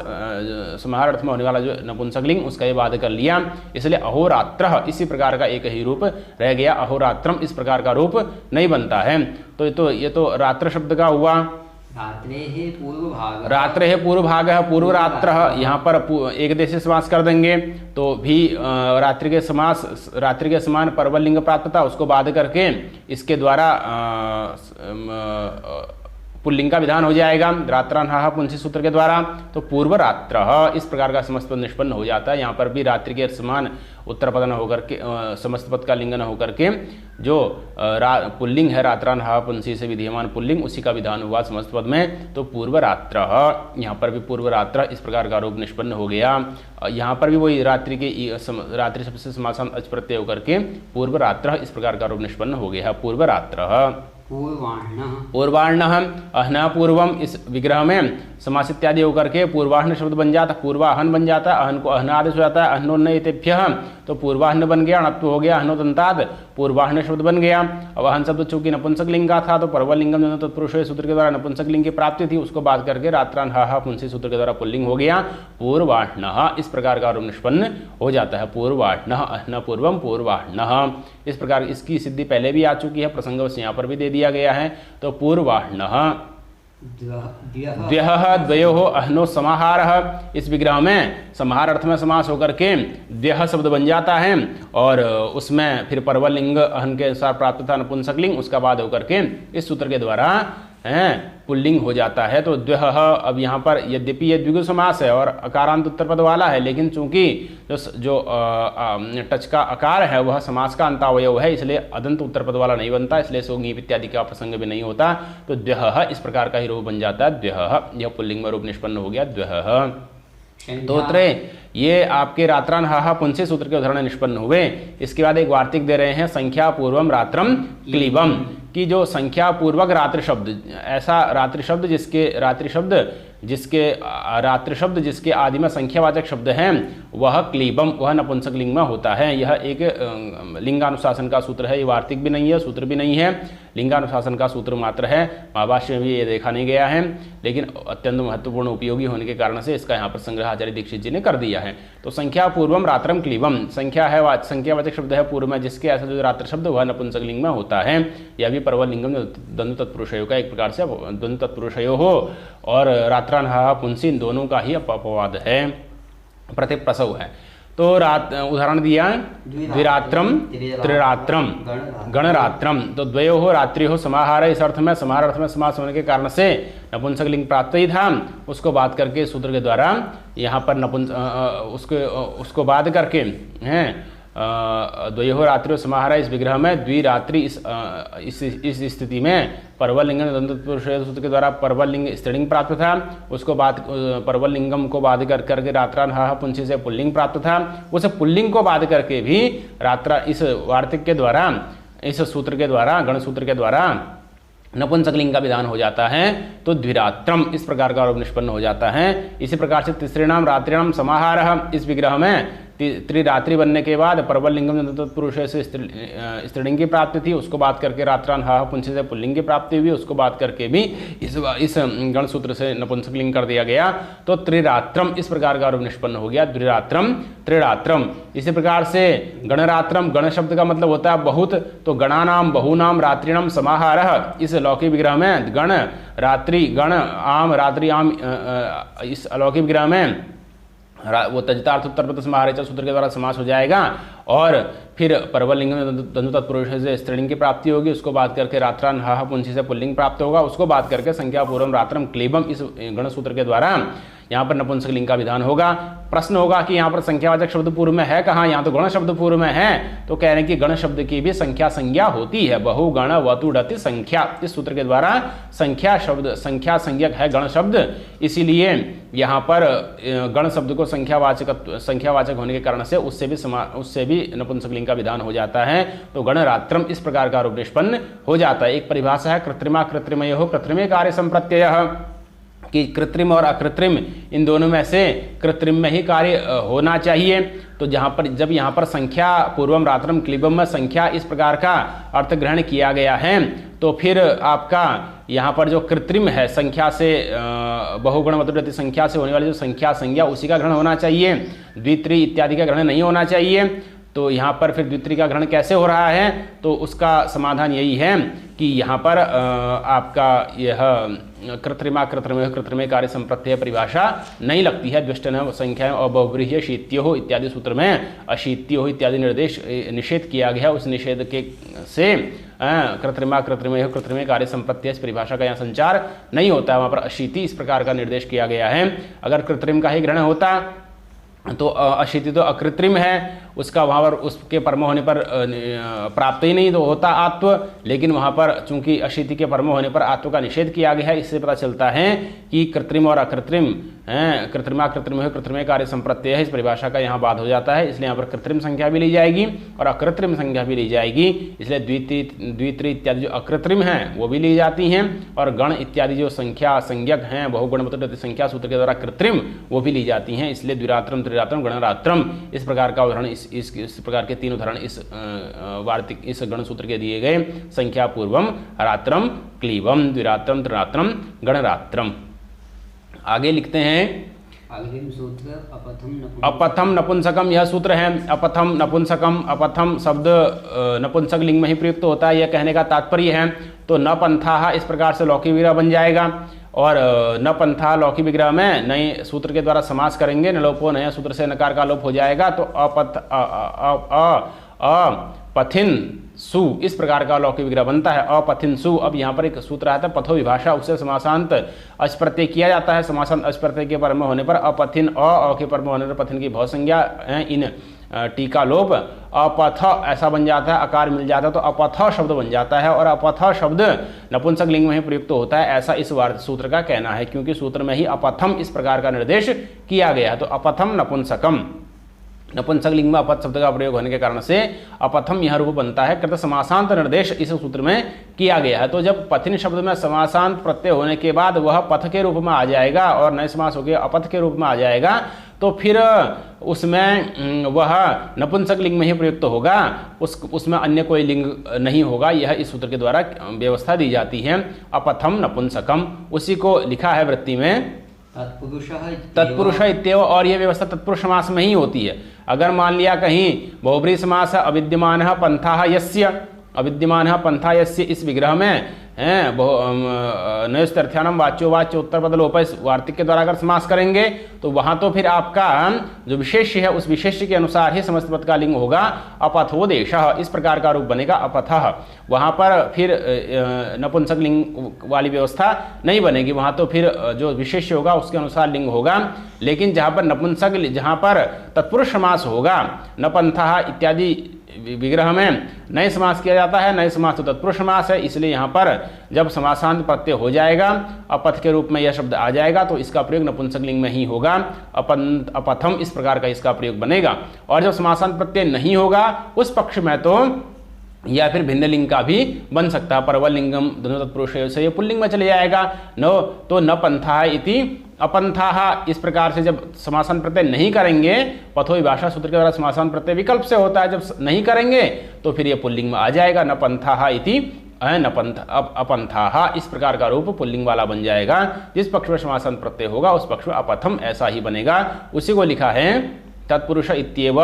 [SPEAKER 1] समाहार अर्थ में होने वाला जो नपुंसकलिंग उसका ये बाध कर लिया, इसलिए अहोरात्र इसी प्रकार का एक ही रूप रह गया। अहोरात्रम इस प्रकार का रूप नहीं बनता है। तो ये तो रात्र शब्द का हुआ। रात्रे है पूर्व भाग है पूर्व रात्र, यहाँ पर एक देशी समास कर देंगे तो भी रात्रि के समान परवल्लिंग प्राप्त था उसको बाध करके इसके द्वारा पुल्लिंग का विधान हो जाएगा रात्रान हा पुंसी सूत्र के द्वारा। तो पूर्व रात्र इस प्रकार का समस्त पद निष्पन्न हो जाता है। यहाँ पर भी रात्रि के समान उत्तर पद न होकर के समस्त पद का लिंग न होकर के जो पुल्लिंग है रात्रान हा पुंसी से विधीयमान पुल्लिंग उसी का विधान हुआ समस्त पद में। तो पूर्व रात्र यहाँ पर भी पूर्व रात्र इस प्रकार का रूप निष्पन्न हो गया। यहाँ पर भी वही रात्रि शब्द से समासान अच प्रत्यय होकर के पूर्व रात्र इस प्रकार का रूप निष्पन्न हो गया। पूर्व रात्र पूर्वाह्न अहना पूर्वम इस विग्रह में समास इत्यादि होकर के पूर्वाह्न शब्द बन जाता, पूर्वाहन बन जाता है। अहन को अहना आदेश हो जाता है अहनोन्नयतेभ्यः, तो पूर्वाहन बन गया, अणत्व हो गया, अहनोदंतात् पूर्वाहन शब्द बन गया। अब अहन शब्द चूंकि नपुंसक लिंग का था तो परवलिंगम तत्पुरुष सूत्र के द्वारा नपुंसक लिंग की प्राप्ति थी, उसको बात करके रात्रान हा पुंसी सूत्र के द्वारा पुल्लिंग हो गया। पूर्वाह्न इस प्रकार का रूप निष्पन्न हो जाता है। पूर्वाह्न अहन पूर्वम पूर्वाह्न इस प्रकार इसकी सिद्धि पहले भी आ चुकी है, प्रसंगवश यहाँ पर भी दे दिया गया है। तो पूर्वाह्न द्व्यः द्वयोः अह्नो समाहारः इस विग्रह में समाहार अर्थ में समास होकर के द्व्यः शब्द बन जाता है और उसमें फिर परवलिंग अहन के अनुसार प्राप्त था नपुंसकलिंग उसका बाद होकर के इस सूत्र के द्वारा पुल्लिंग हो जाता है। तो द्व्यः अब यहाँ पर यद्यपि ये द्विगु समास है और अकारांत उत्तर पद वाला है, लेकिन चूंकि जो टच का आकार है वह समास का अंतावयव है इसलिए अदंत उत्तर पद वाला नहीं बनता, इसलिए सोंगीप इत्यादि का प्रसंग भी नहीं होता। तो द्व्यः इस प्रकार का ही रूप बन जाता है। द्व्यः यह पुल्लिंग में रूप निष्पन्न हो गया। द्व्यः तोत्रे ये आपके रात्रान हा पुंसी सूत्र के उदाहरण निष्पन्न हुए। इसके बाद एक वार्तिक दे रहे हैं संख्या पूर्वम रात्रम क्लीबम की जो संख्या पूर्वक रात्रि शब्द, ऐसा रात्रि शब्द जिसके आदि में संख्यावाचक शब्द हैं वह क्लीबम वह नपुंसक लिंग में होता है। यह एक लिंगानुशासन का सूत्र है, ये वार्तिक भी नहीं है सूत्र भी नहीं है, लिंगानुशासन का सूत्र मात्र है। महाभाष्य में भी ये देखा नहीं गया है, लेकिन अत्यंत महत्वपूर्ण उपयोगी होने के कारण से इसका यहाँ पर संग्रह आचार्य दीक्षित जी ने कर दिया है। है। तो संख्या पूर्वम रात्रम क्लीबम, संख्या है संख्यावाचक शब्द है पूर्व में जिसके ऐसा जो रात्र शब्द वह नपुंसक लिंग में होता है। यह भी परवल लिंगम द्वंद्व तत्पुरुषयो का एक प्रकार से द्वंद्व तत्पुरुषयो हो और रात्रान्हा पुंसी इन दोनों का ही अपवाद है, प्रतिप्रसव है। तो उदाहरण दिया द्विरात्रम त्रिरात्रम गणरात्रम। तो द्वयो हो रात्रि हो समाहार, इस अर्थ में समाहार अर्थ में समास होने के कारण से नपुंसक लिंग प्राप्त ही था। उसको बात करके सूत्र के द्वारा यहाँ पर उसको बात करके हैं द्वयो रात्रि समाहार इस विग्रह में द्विरात्रि इस स्थिति में परवल लिंगम द्वंद्व सूत्र के द्वारा परवल लिंग स्त्रीलिंग प्राप्त था। उसको बात परवल लिंगम को बाध करके रात्रान्हा पुंसी से पुल्लिंग प्राप्त था। उस पुल्लिंग को बाध करके भी रात्रा इस वार्तिक के द्वारा इस सूत्र के द्वारा गण सूत्र के द्वारा नपुंसक लिंग का विधान हो जाता है। तो द्विरात्रम इस प्रकार का आरोप निष्पन्न हो जाता है। इसी प्रकार से तिसृणाम रात्रिणाम समाहार इस विग्रह में त्रिरात्रि बनने के बाद परवल लिंगम तत्पुरुष से स्त्रीलिंग की प्राप्ति थी। उसको बात करके रात्रान्हा पुंसी से पुल्लिंग की प्राप्ति हुई। उसको बात करके भी इस गण सूत्र से नपुंसक लिंग कर दिया गया। तो त्रिरात्रम इस प्रकार का आरोप निष्पन्न हो गया। द्विरात्रम त्रिरात्रम। इसी प्रकार से गणरात्रम, गण शब्द का मतलब होता है बहुत, तो गणानाम बहुनाम रात्रिणाम समाहार इस अलौकिक विग्रह में गण रात्रि गण आम रात्रि आम इस अलौकिक विग्रह में वो तजितार्थ उत्तर समाहार सूत्र के द्वारा समास हो जाएगा। और फिर परवल लिंग में द्वंद्व तत्पुरुष से स्त्रीलिंग की प्राप्ति होगी। उसको बात करके रात्रान्हा पुंसी से पुल्लिंग प्राप्त होगा। उसको बात करके संख्या पूर्वम रात्रम क्लीबम इस गण सूत्र के द्वारा यहाँ पर नपुंसक लिंग का विधान होगा। प्रश्न होगा कि यहाँ पर संख्यावाचक शब्द पूर्व में है कहाँ, यहाँ तो गण शब्द पूर्व में है। तो कह रहे हैं कि गण शब्द की भी संख्या संज्ञा होती है। बहुगण वतुडति संख्या इस सूत्र के द्वारा संख्या शब्द संख्या संज्ञक है गण शब्द। इसीलिए यहाँ पर गण शब्द को संख्यावाचक होने के कारण से उससे भी नपुंसक लिंग का विधान हो जाता है। तो गणरात्रम इस प्रकार का आरोप निष्पन्न हो जाता है। एक परिभाषा है कृत्रिमा कृत्रिमयो कृत्रिमे कार्य संप्रत्यय कि कृत्रिम और अकृत्रिम इन दोनों में से कृत्रिम में ही कार्य होना चाहिए। तो जब यहाँ पर संख्या पूर्वम रात्रम क्लीबम में संख्या इस प्रकार का अर्थ ग्रहण किया गया है, तो फिर आपका यहाँ पर जो कृत्रिम है संख्या से बहुगुण मतुडति संख्या से होने वाली जो संख्या संज्ञा उसी का ग्रहण होना चाहिए, द्वित्री इत्यादि का ग्रहण नहीं होना चाहिए। तो यहाँ पर फिर द्वित्री का ग्रहण कैसे हो रहा है, तो उसका समाधान यही है कि यहाँ पर आपका यह कृत्रिमे कार्य संप्रत्यय परिभाषा नहीं लगती है। द्विष्टन संख्या और बहुव्रीह्य शीत्यो इत्यादि सूत्र में अशीत्यो इत्यादि निषेध किया गया। उस निषेध के से कृत्रिमे कार्य संप्रत्यय इस परिभाषा का यहाँ संचार नहीं होता है। वहाँ पर अशीति इस प्रकार का निर्देश किया गया है। अगर कृत्रिम का ही ग्रहण होता तो अशीति तो अकृत्रिम है, उसका वहाँ पर उसके परम होने पर प्राप्त ही नहीं तो होता आत्व, लेकिन वहाँ पर चूंकि अशीति के परम होने पर आत्व का निषेध किया गया है। इससे पता चलता है कि कृत्रिम और अकृत्रिम कृत्रिमे कार्य संप्रत्यय है इस परिभाषा का यहाँ बात हो जाता है। इसलिए यहाँ पर कृत्रिम संख्या भी ली जाएगी और अकृत्रिम संख्या भी ली जाएगी। इसलिए द्वित्री इत्यादि जो अकृत्रिम हैं वो भी ली जाती हैं, और गण इत्यादि जो संख्या संज्ञक हैं बहुगुण मतुडति संख्या सूत्र के द्वारा कृत्रिम वो भी ली जाती हैं। इसलिए द्विरात्रम त्रिरात्रम गणरात्रम इस प्रकार का उदाहरण इस प्रकार के तीन उदाहरण इस वार्तिक इस गण सूत्र के दिए गए। संख्या पूर्वम रात्रम क्लीबम द्विरात्रम त्रिरात्रम गणरात्रम। आगे लिखते हैं
[SPEAKER 2] अग्रिम सूत्र
[SPEAKER 1] अपथम नपुंसकम। यह सूत्र है अपथम नपुंसकम। अपथम शब्द नपुंसक लिंग में ही प्रयुक्त होता है, यह कहने का तात्पर्य है। तो न पंथा इस प्रकार से लौकिक विग्रह बन जाएगा, और न पंथा लौकिक विग्रह में नए सूत्र के द्वारा समास करेंगे, न लोपो नया सूत्र से नकार का लोप हो जाएगा। तो अपथिन सु इस प्रकार का लौकिक विग्रह बनता है। अपथिन सु। अब यहाँ पर एक सूत्र आता है पथो विभाषा, उससे समासांत अच प्रत्यय किया जाता है। समासांत अच प्रत्यय के परम होने पर अपथिन अ के परम होने पर पथिन की भव संज्ञा इन टीका लोप अपथ ऐसा बन जाता है, आकार मिल जाता है तो अपथ शब्द बन जाता है। और अपथ शब्द नपुंसक लिंग में ही प्रयुक्त होता है, ऐसा इस सूत्र का कहना है, क्योंकि सूत्र में ही अपथम इस प्रकार का निर्देश किया गया है। तो अपथम नपुंसकम, नपुंसक लिंग में अपथ शब्द का प्रयोग होने के कारण से अपथम यह रूप बनता है। कृत समासांत निर्देश इस सूत्र में किया गया है। तो जब पथिन शब्द में समासांत प्रत्यय होने के बाद वह पथ के रूप में आ जाएगा और नए समास होकर अपथ के रूप में आ जाएगा, तो फिर उसमें वह नपुंसक लिंग में ही प्रयुक्त होगा, उसमें अन्य कोई लिंग नहीं होगा। यह इस सूत्र के द्वारा व्यवस्था दी जाती है। अपथम नपुंसकम, उसी को लिखा है वृत्ति में तत्पुरुष इत्येव, और यह व्यवस्था तत्पुरुष समास में ही होती है। अगर मान लिया कहीं बहुब्रीहि समास अविद्यमानः पंथाः यस्य, अविद्यमानः पंथा यस्य इस विग्रह में नयोस्तर्थ्यानम वाच्यो वाच्य उत्तर बदलोप इस वार्तिक के द्वारा अगर समास करेंगे तो वहां तो फिर आपका जो विशेष्य है उस विशेष्य के अनुसार ही समस्त पद का लिंग होगा अपथोदेशः, इस प्रकार का रूप बनेगा अपथः। वहां पर फिर नपुंसक लिंग वाली व्यवस्था नहीं बनेगी, वहां तो फिर जो विशेष्य होगा उसके अनुसार लिंग होगा। लेकिन जहां पर नपुंसक, जहां पर तत्पुरुष समास होगा, नपंथः इत्यादि विग्रह में नए समास किया जाता है, नए समास तो तत्पुरुष समास है, इसलिए यहाँ पर जब समासांत प्रत्यय हो जाएगा, अपथ के रूप में यह शब्द आ जाएगा तो इसका प्रयोग नपुंसक लिंग में ही होगा, अपथम इस प्रकार का इसका प्रयोग बनेगा। और जब समासांत प्रत्यय नहीं होगा उस पक्ष में तो या फिर भिन्न लिंग का भी बन सकता है, परवल लिंगम दोनों तत्पुरुष से ये पुल्लिंग में चले जाएगा। नो तो न पंथा इति अपंथाः, इस प्रकार से जब समासन प्रत्यय नहीं करेंगे, पथो विभाषा सूत्र के द्वारा समासन प्रत्यय विकल्प से होता है, जब नहीं करेंगे तो फिर ये पुल्लिंग में आ जाएगा, न पंथाः इति अपंथाः, इस प्रकार का रूप पुल्लिंग वाला बन जाएगा। जिस पक्ष में समासन प्रत्यय होगा उस पक्ष में अपथम ऐसा ही बनेगा। उसी को लिखा है तत्पुरुष इत्येव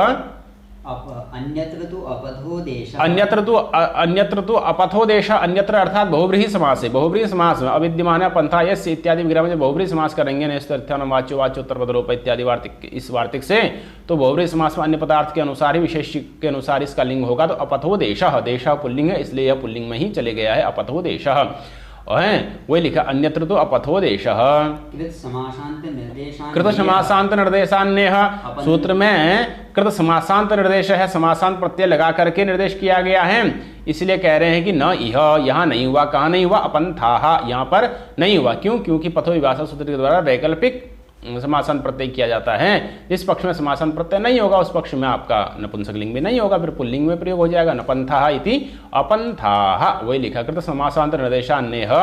[SPEAKER 2] अन्यत्र तु अपथोदेश,
[SPEAKER 1] अन्यत्र तो अपथोदेश, अन्यत्र अर्थात बहुव्रीहि समास है। बहुव्रीहि समास में अविद्यमान पंथा यस्य इत्यादि विग्रह में बहुव्रीहि समास करेंगे, नस्तर्थ्यान वाच्यो वाच्योत्तर बदलोप इत्यादि वार्तिक, इस वार्तिक से तो बहुव्रीहि समास में अन्य पदार्थ के अनुसार ही विशेष के अनुसार इसका लिंग होगा। तो अपथोदेश, देश पुल्लिंग है इसलिए यह पुल्लिंग में ही चले गया है अपथोदेश। वही लिखा अन्यत्र तो अपथोदेश कृत समासांत निर्देशान्य, सूत्र में कृत समासांत निर्देश है, समासांत प्रत्यय लगा करके निर्देश किया गया है, इसलिए कह रहे हैं कि न यह यहाँ नहीं हुआ। कहाँ नहीं हुआ? अपंथाः, यहाँ पर नहीं हुआ। क्यों? क्योंकि पथो विभाषा सूत्र के द्वारा वैकल्पिक समासन प्रत्यय किया जाता है। जिस पक्ष में समासन प्रत्यय नहीं होगा उस पक्ष में आपका नपुंसक लिंग भी नहीं होगा, फिर पुल्लिंग में प्रयोग हो जाएगा, नपंथाः इति अपंथाः। वही लिखा कृत समासांत निर्देशान्यः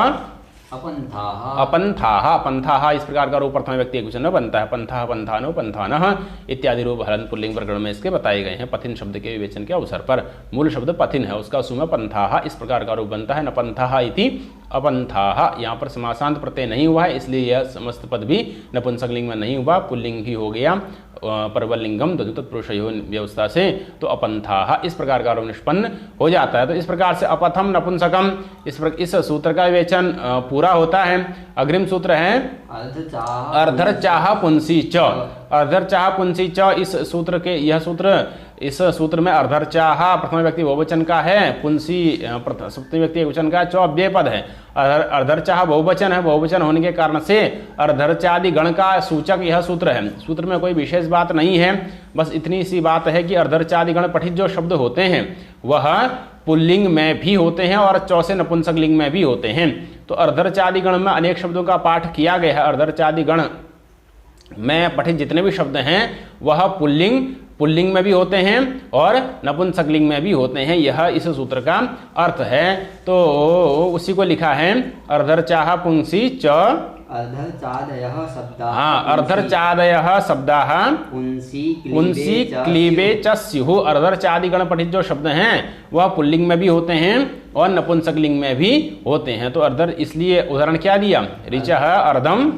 [SPEAKER 1] अपंथाः, इस प्रकार का रूप प्रथम व्यक्ति एकवचन में बनता है। पंथाः पंथानो पंथानः इत्यादि रूप हलंत पुल्लिंग प्रकरण में इसके बताए गए हैं। पथिन शब्द के विवेचन के अवसर पर मूल शब्द पथिन है, उसका सुम पंथाः इस प्रकार का रूप बनता है। नपंथाः इति अपंथाः, यहाँ पर समासांत प्रत्यय नहीं हुआ है इसलिए यह समस्त पद भी नपुंसक लिंग में नहीं हुआ, पुल्लिंग ही हो गया परवल लिंगम दधु तत्पुरुषयो व्यवस्था से। तो अपंथाः इस प्रकार का रूप निष्पन्न हो जाता है। तो इस प्रकार से अपथम नपुंसकम इस सूत्र का विवेचन पूरा होता है। अग्रिम सूत्र है अर्धर्चाः पुंसी च, अर्धर्चाः पुंसी च, इस सूत्र के इस सूत्र में अर्धर्चाः प्रथम व्यक्ति बहुवचन का है, पुंसी सप्तमी व्यक्ति एकवचन का, च अव्यय पद है। अर्धर्चाः बहुवचन है, बहुवचन होने के कारण से अर्धर्चादि गण का सूचक यह सूत्र है। सूत्र में कोई विशेष बात नहीं है, बस इतनी सी बात है कि अर्धर्चादि गण पठित जो शब्द होते हैं वह पुल्लिंग में भी होते हैं और चौसे नपुंसक लिंग में भी होते हैं। तो अर्धर्चादि गण में अनेक शब्दों का पाठ किया गया है। अर्धर्चादि गण में पठित जितने भी शब्द हैं वह पुल्लिंग में भी होते हैं और नपुंसक लिंग में भी होते हैं, यह इस सूत्र का अर्थ है। तो उसी को लिखा है अर्धर्चाः पुंसी च
[SPEAKER 2] अर्धर्चादयः शब्दाः,
[SPEAKER 1] हाँ, अर्धर्चादयः शब्दाः पुंसी क्लीबे च स्युः। अर्धर्चादि गण पठित जो शब्द हैं वह पुल्लिंग में भी होते हैं और नपुंसक लिंग में भी होते हैं। तो अर्धर, इसलिए उदाहरण क्या दिया? ऋचः अर्धम,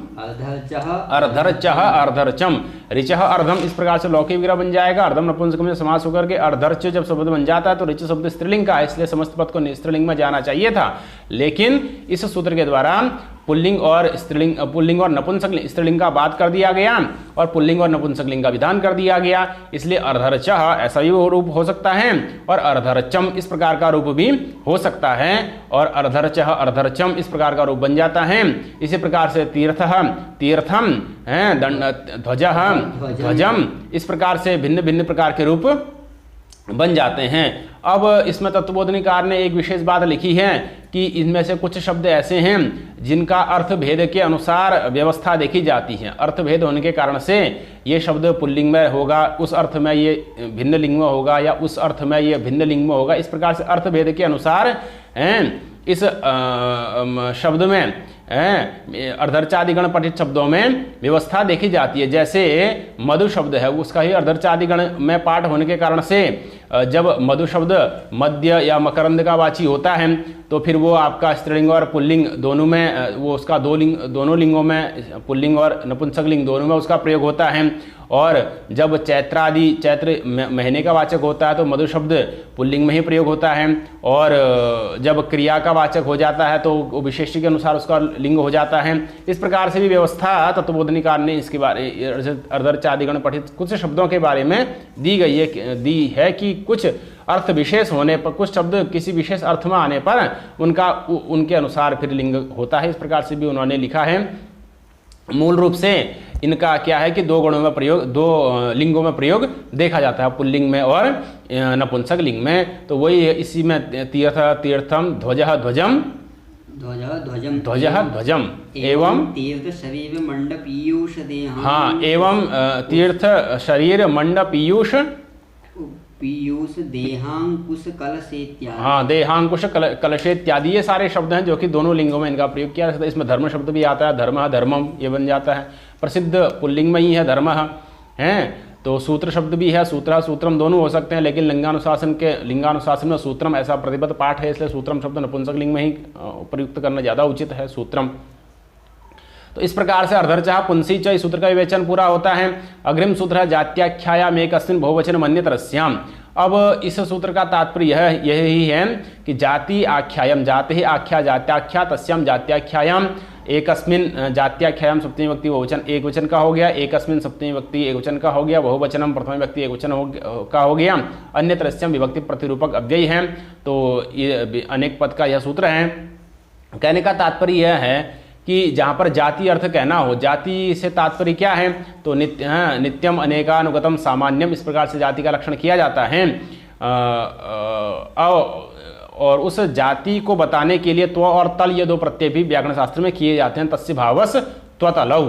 [SPEAKER 1] अर्धर्चः अर्धर्चम, ऋचः अर्धम, इस प्रकार से लौकिक विग्रह बन जाएगा। अर्धम नपुंसक में समास होकर के अर्धर्च जब शब्द बन जाता है तो ऋच शब्द स्त्रीलिंग का है, इसलिए समस्त पद को स्त्रीलिंग में जाना चाहिए था। लेकिन इस सूत्र के द्वारा पुल्लिंग और स्त्रीलिंग, पुल्लिंग और नपुंसक स्त्रीलिंग का बात कर दिया गया और पुल्लिंग और नपुंसक लिंग का विधान कर दिया गया। इसलिए अर्धर्चः ऐसा भी रूप हो सकता है और अर्धर्चम इस प्रकार का रूप भी हो सकता है और अर्धर्चः अर्धर्चम इस प्रकार का रूप बन जाता है। इसी प्रकार से तीर्थः तीर्थम, ध्वजः ध्वजम, इस प्रकार से भिन्न भिन्न प्रकार के रूप बन जाते हैं। अब इसमें तत्वबोधनिकार ने एक विशेष बात लिखी है कि इनमें से कुछ शब्द ऐसे हैं जिनका अर्थ भेद के अनुसार व्यवस्था देखी जाती है। अर्थ भेद होने के कारण से ये शब्द पुल्लिंग में होगा, उस अर्थ में ये भिन्न लिंग में होगा, या उस अर्थ में ये भिन्न लिंग में होगा। इस प्रकार से अर्थ भेद के अनुसार इस शब्द में अर्धर्चादिगण पठित शब्दों में व्यवस्था देखी जाती है। जैसे मधु शब्द है, उसका ही अर्धर्चादिगण में पाठ होने के कारण से जब मधु शब्द मध्य या मकरंद का वाची होता है तो फिर वो आपका स्त्रीलिंग और पुल्लिंग दोनों में, वो उसका दोनों लिंगों में, पुल्लिंग और नपुंसक लिंग दोनों में उसका प्रयोग होता है। और जब चैत्र महीने का वाचक होता है तो मधु शब्द पुल्लिंग में ही प्रयोग होता है, और जब क्रिया का वाचक हो जाता है तो विशेषण के अनुसार उसका लिंग हो जाता है। इस प्रकार से भी व्यवस्था तत्वबोधनिकार ने इसके बारे अर्धर्चादिगण पठित कुछ शब्दों के बारे में दी है कि कुछ अर्थ विशेष होने पर, कुछ शब्द किसी विशेष अर्थ में आने पर उनके अनुसार फिर लिंग होता है। इस प्रकार से भी उन्होंने लिखा है। मूल रूप से इनका क्या है कि दो लिंगों में प्रयोग देखा जाता है, पुल्लिंग में और नपुंसक लिंग में। तो वही इसी में तीर्थम ध्वजः ध्वजम ध्वजम एवं
[SPEAKER 2] तीर्थ शरीर मंड पीयूष देहां,
[SPEAKER 1] हाँ, एवं तीर्थ शरीर मंड पीयूष
[SPEAKER 2] देहांकुश कलश इत्यादि।
[SPEAKER 1] हाँ, देहांकुश कलश इत्यादि ये सारे शब्द हैं जो कि दोनों लिंगों में इनका प्रयोग किया जाता है। इसमें धर्म शब्द भी आता है, धर्म धर्मम ये बन जाता है, प्रसिद्ध पुल्लिंग में ही है धर्म है। तो सूत्र शब्द भी है, सूत्र सूत्रम दोनों हो सकते हैं, लेकिन लिंगानुशासन में सूत्रम ऐसा प्रतिबद्ध पाठ है, इसलिए सूत्रम शब्द नपुंसक लिंग में ही प्रयुक्त करना ज़्यादा उचित है, सूत्रम। तो इस प्रकार से अर्धर्चा पुंसी च इस सूत्र का विवेचन पूरा होता है। अग्रिम सूत्र है जात्याख्यायाम एकस्मिन् बहुवचन मन्यतरस्याम। अब इस सूत्र का तात्पर्य यही है कि जाति आख्यायम, जाति ही आख्या जात्याख्या तस्याम जात्याख्यायाम एकस्मिन् जात्याख्यायाम सप्तमी व्यक्ति बहुवचन एक वचन का हो गया, एकस्मिन् सप्तमी व्यक्ति एक वचन का हो गया, बहुवचनम प्रथम व्यक्ति एक वचन का हो गया, अन्यतरस्याम विभक्ति प्रतिरूपक अव्यय है। तो ये अनेक पद का यह सूत्र है। कहने का तात्पर्य यह है कि जहाँ पर जाति अर्थ कहना हो, जाति से तात्पर्य क्या है, तो नित्यम अनेकानुगतम सामान्यम, इस प्रकार से जाति का लक्षण किया जाता है। और उस जाति को बताने के लिए त्व और तल ये दो प्रत्यय भी व्याकरण शास्त्र में किए जाते हैं, तस्य भावस त्वतलौ।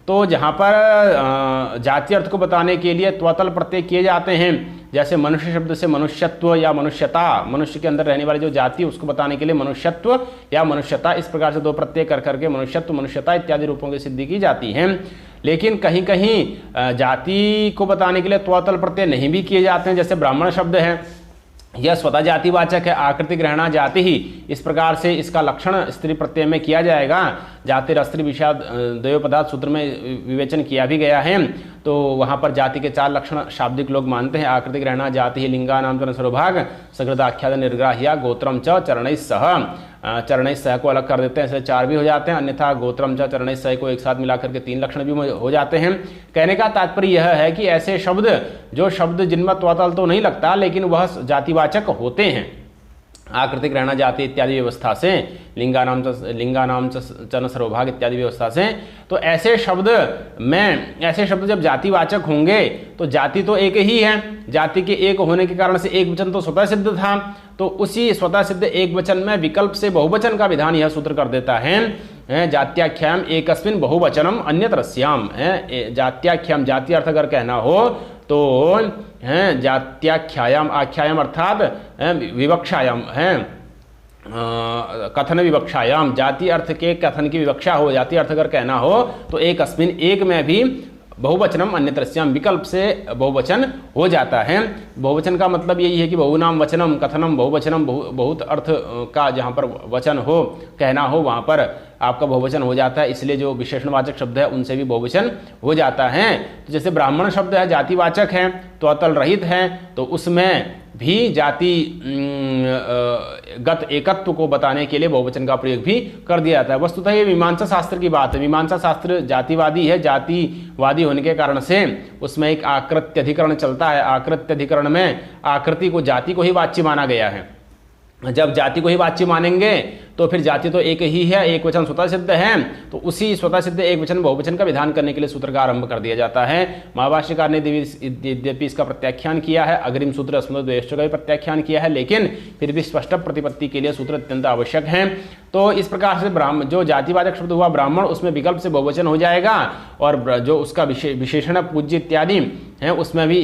[SPEAKER 1] तो जहाँ पर जाति अर्थ को बताने के लिए त्वतल प्रत्यय किए जाते हैं, जैसे मनुष्य शब्द से मनुष्यत्व या मनुष्यता, मनुष्य के अंदर रहने वाली जो जाति उसको बताने के लिए मनुष्यत्व या मनुष्यता, इस प्रकार से दो प्रत्यय कर करके मनुष्यत्व मनुष्यता इत्यादि रूपों की सिद्धि की जाती है। लेकिन कहीं कहीं जाति को बताने के लिए त्वतल प्रत्यय नहीं भी किए जाते हैं, जैसे ब्राह्मण शब्द है, यह स्वतः जातिवाचक है, आकृति ग्रहणा जाति ही, इस प्रकार से इसका लक्षण स्त्री प्रत्यय में किया जाएगा। जाति स्त्री विषाद द्वयो पदार्थ सूत्र में विवेचन किया भी गया है। तो वहाँ पर जाति के चार लक्षण शाब्दिक लोग मानते हैं, आकृति ग्रहणा जाति ही, लिंगा नाम च स्वभाग, सकृद आख्याद निर्ग्राह्या, गोत्रम च चरणै सह, चरणै सह को अलग कर देते हैं, इसलिए चार भी हो जाते हैं, अन्यथा गोत्रम च चरणै सह को एक साथ मिलाकर के तीन लक्षण भी हो जाते हैं। कहने का तात्पर्य यह है कि ऐसे शब्द, जो शब्द जिनमें त्वतल तो नहीं लगता लेकिन वह जातिवाचक होते हैं, आकृतिक रहना जाति इत्यादि व्यवस्था से, लिंगानाम चन सर्वभाग इत्यादि व्यवस्था से, तो ऐसे शब्द जब जातिवाचक होंगे तो जाति तो एक ही है, जाति के एक होने के कारण से एक वचन तो स्वतः सिद्ध था, तो उसी स्वतः सिद्ध एक वचन में विकल्प से बहुवचन का विधान यह सूत्र कर देता है। जात्याख्याम एकस्मिन् बहुवचनम अन्यतरस्याम, जात्याख्याम जाति अर्थ अगर कहना हो तो हैं जात्याख्यायाम, आख्यायाम अर्थात विवक्षायाम हैं, कथन विवक्षायाम, जाति अर्थ के कथन की विवक्षा हो, जाति अर्थ अगर कहना हो तो एक अस्मिन, एक में भी बहुवचनम अन्यतरस्याम, विकल्प से बहुवचन हो जाता है। बहुवचन का मतलब यही है कि बहुनाम वचनम कथनम बहुवचनम, बहुत अर्थ का जहाँ पर वचन हो, कहना हो, वहाँ पर आपका बहुवचन हो जाता है, इसलिए जो विशेषणवाचक शब्द है उनसे भी बहुवचन हो जाता है। तो जैसे ब्राह्मण शब्द है जातिवाचक है तो अतल रहित है, तो उसमें भी जाति गत एकत्व को बताने के लिए बहुवचन का प्रयोग भी कर दिया जाता है। वस्तुतः ये मीमांसा शास्त्र की बात है, मीमांसा शास्त्र जातिवादी है, जातिवादी होने के कारण से उसमें एक आकृत्य अधिकरण चलता है। आकृत्य अधिकरण में आकृति को, जाति को ही वाच्य माना गया है। जब जाति को ही वाच्य मानेंगे तो फिर जाति तो एक ही है, एक वचन स्वतः सिद्ध है, तो उसी स्वतः सिद्ध एक वचन बहुवचन का विधान करने के लिए सूत्र का आरंभ कर दिया जाता है। महाभाष्यकार ने यद्यपि इसका प्रत्याख्यान किया है, अग्रिम सूत्र अस्मद्वेष्ट का भी प्रत्याख्यान किया है, लेकिन फिर भी स्पष्ट प्रतिपत्ति के लिए सूत्र अत्यंत आवश्यक है। तो इस प्रकार से ब्राह्मण, जो जातिवाचक शब्द हुआ ब्राह्मण, उसमें विकल्प से बहुवचन हो जाएगा, और जो उसका विशेषण पूज्य इत्यादि है उसमें भी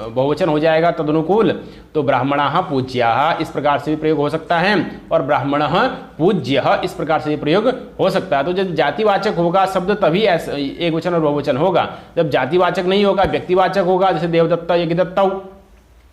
[SPEAKER 1] बहुवचन हो जाएगा तदनुकूल, तो ब्राह्मणाः पूज्याः इस प्रकार से भी प्रयोग हो सकता है, और ब्राह्मणः पूज्यः इस प्रकार से भी प्रयोग हो सकता है। तो जब जातिवाचक होगा शब्द तभी ऐसा एक वचन और बहुवचन होगा, जब जातिवाचक नहीं होगा व्यक्तिवाचक होगा, जैसे देवदत्त यज्ञदत्तौ,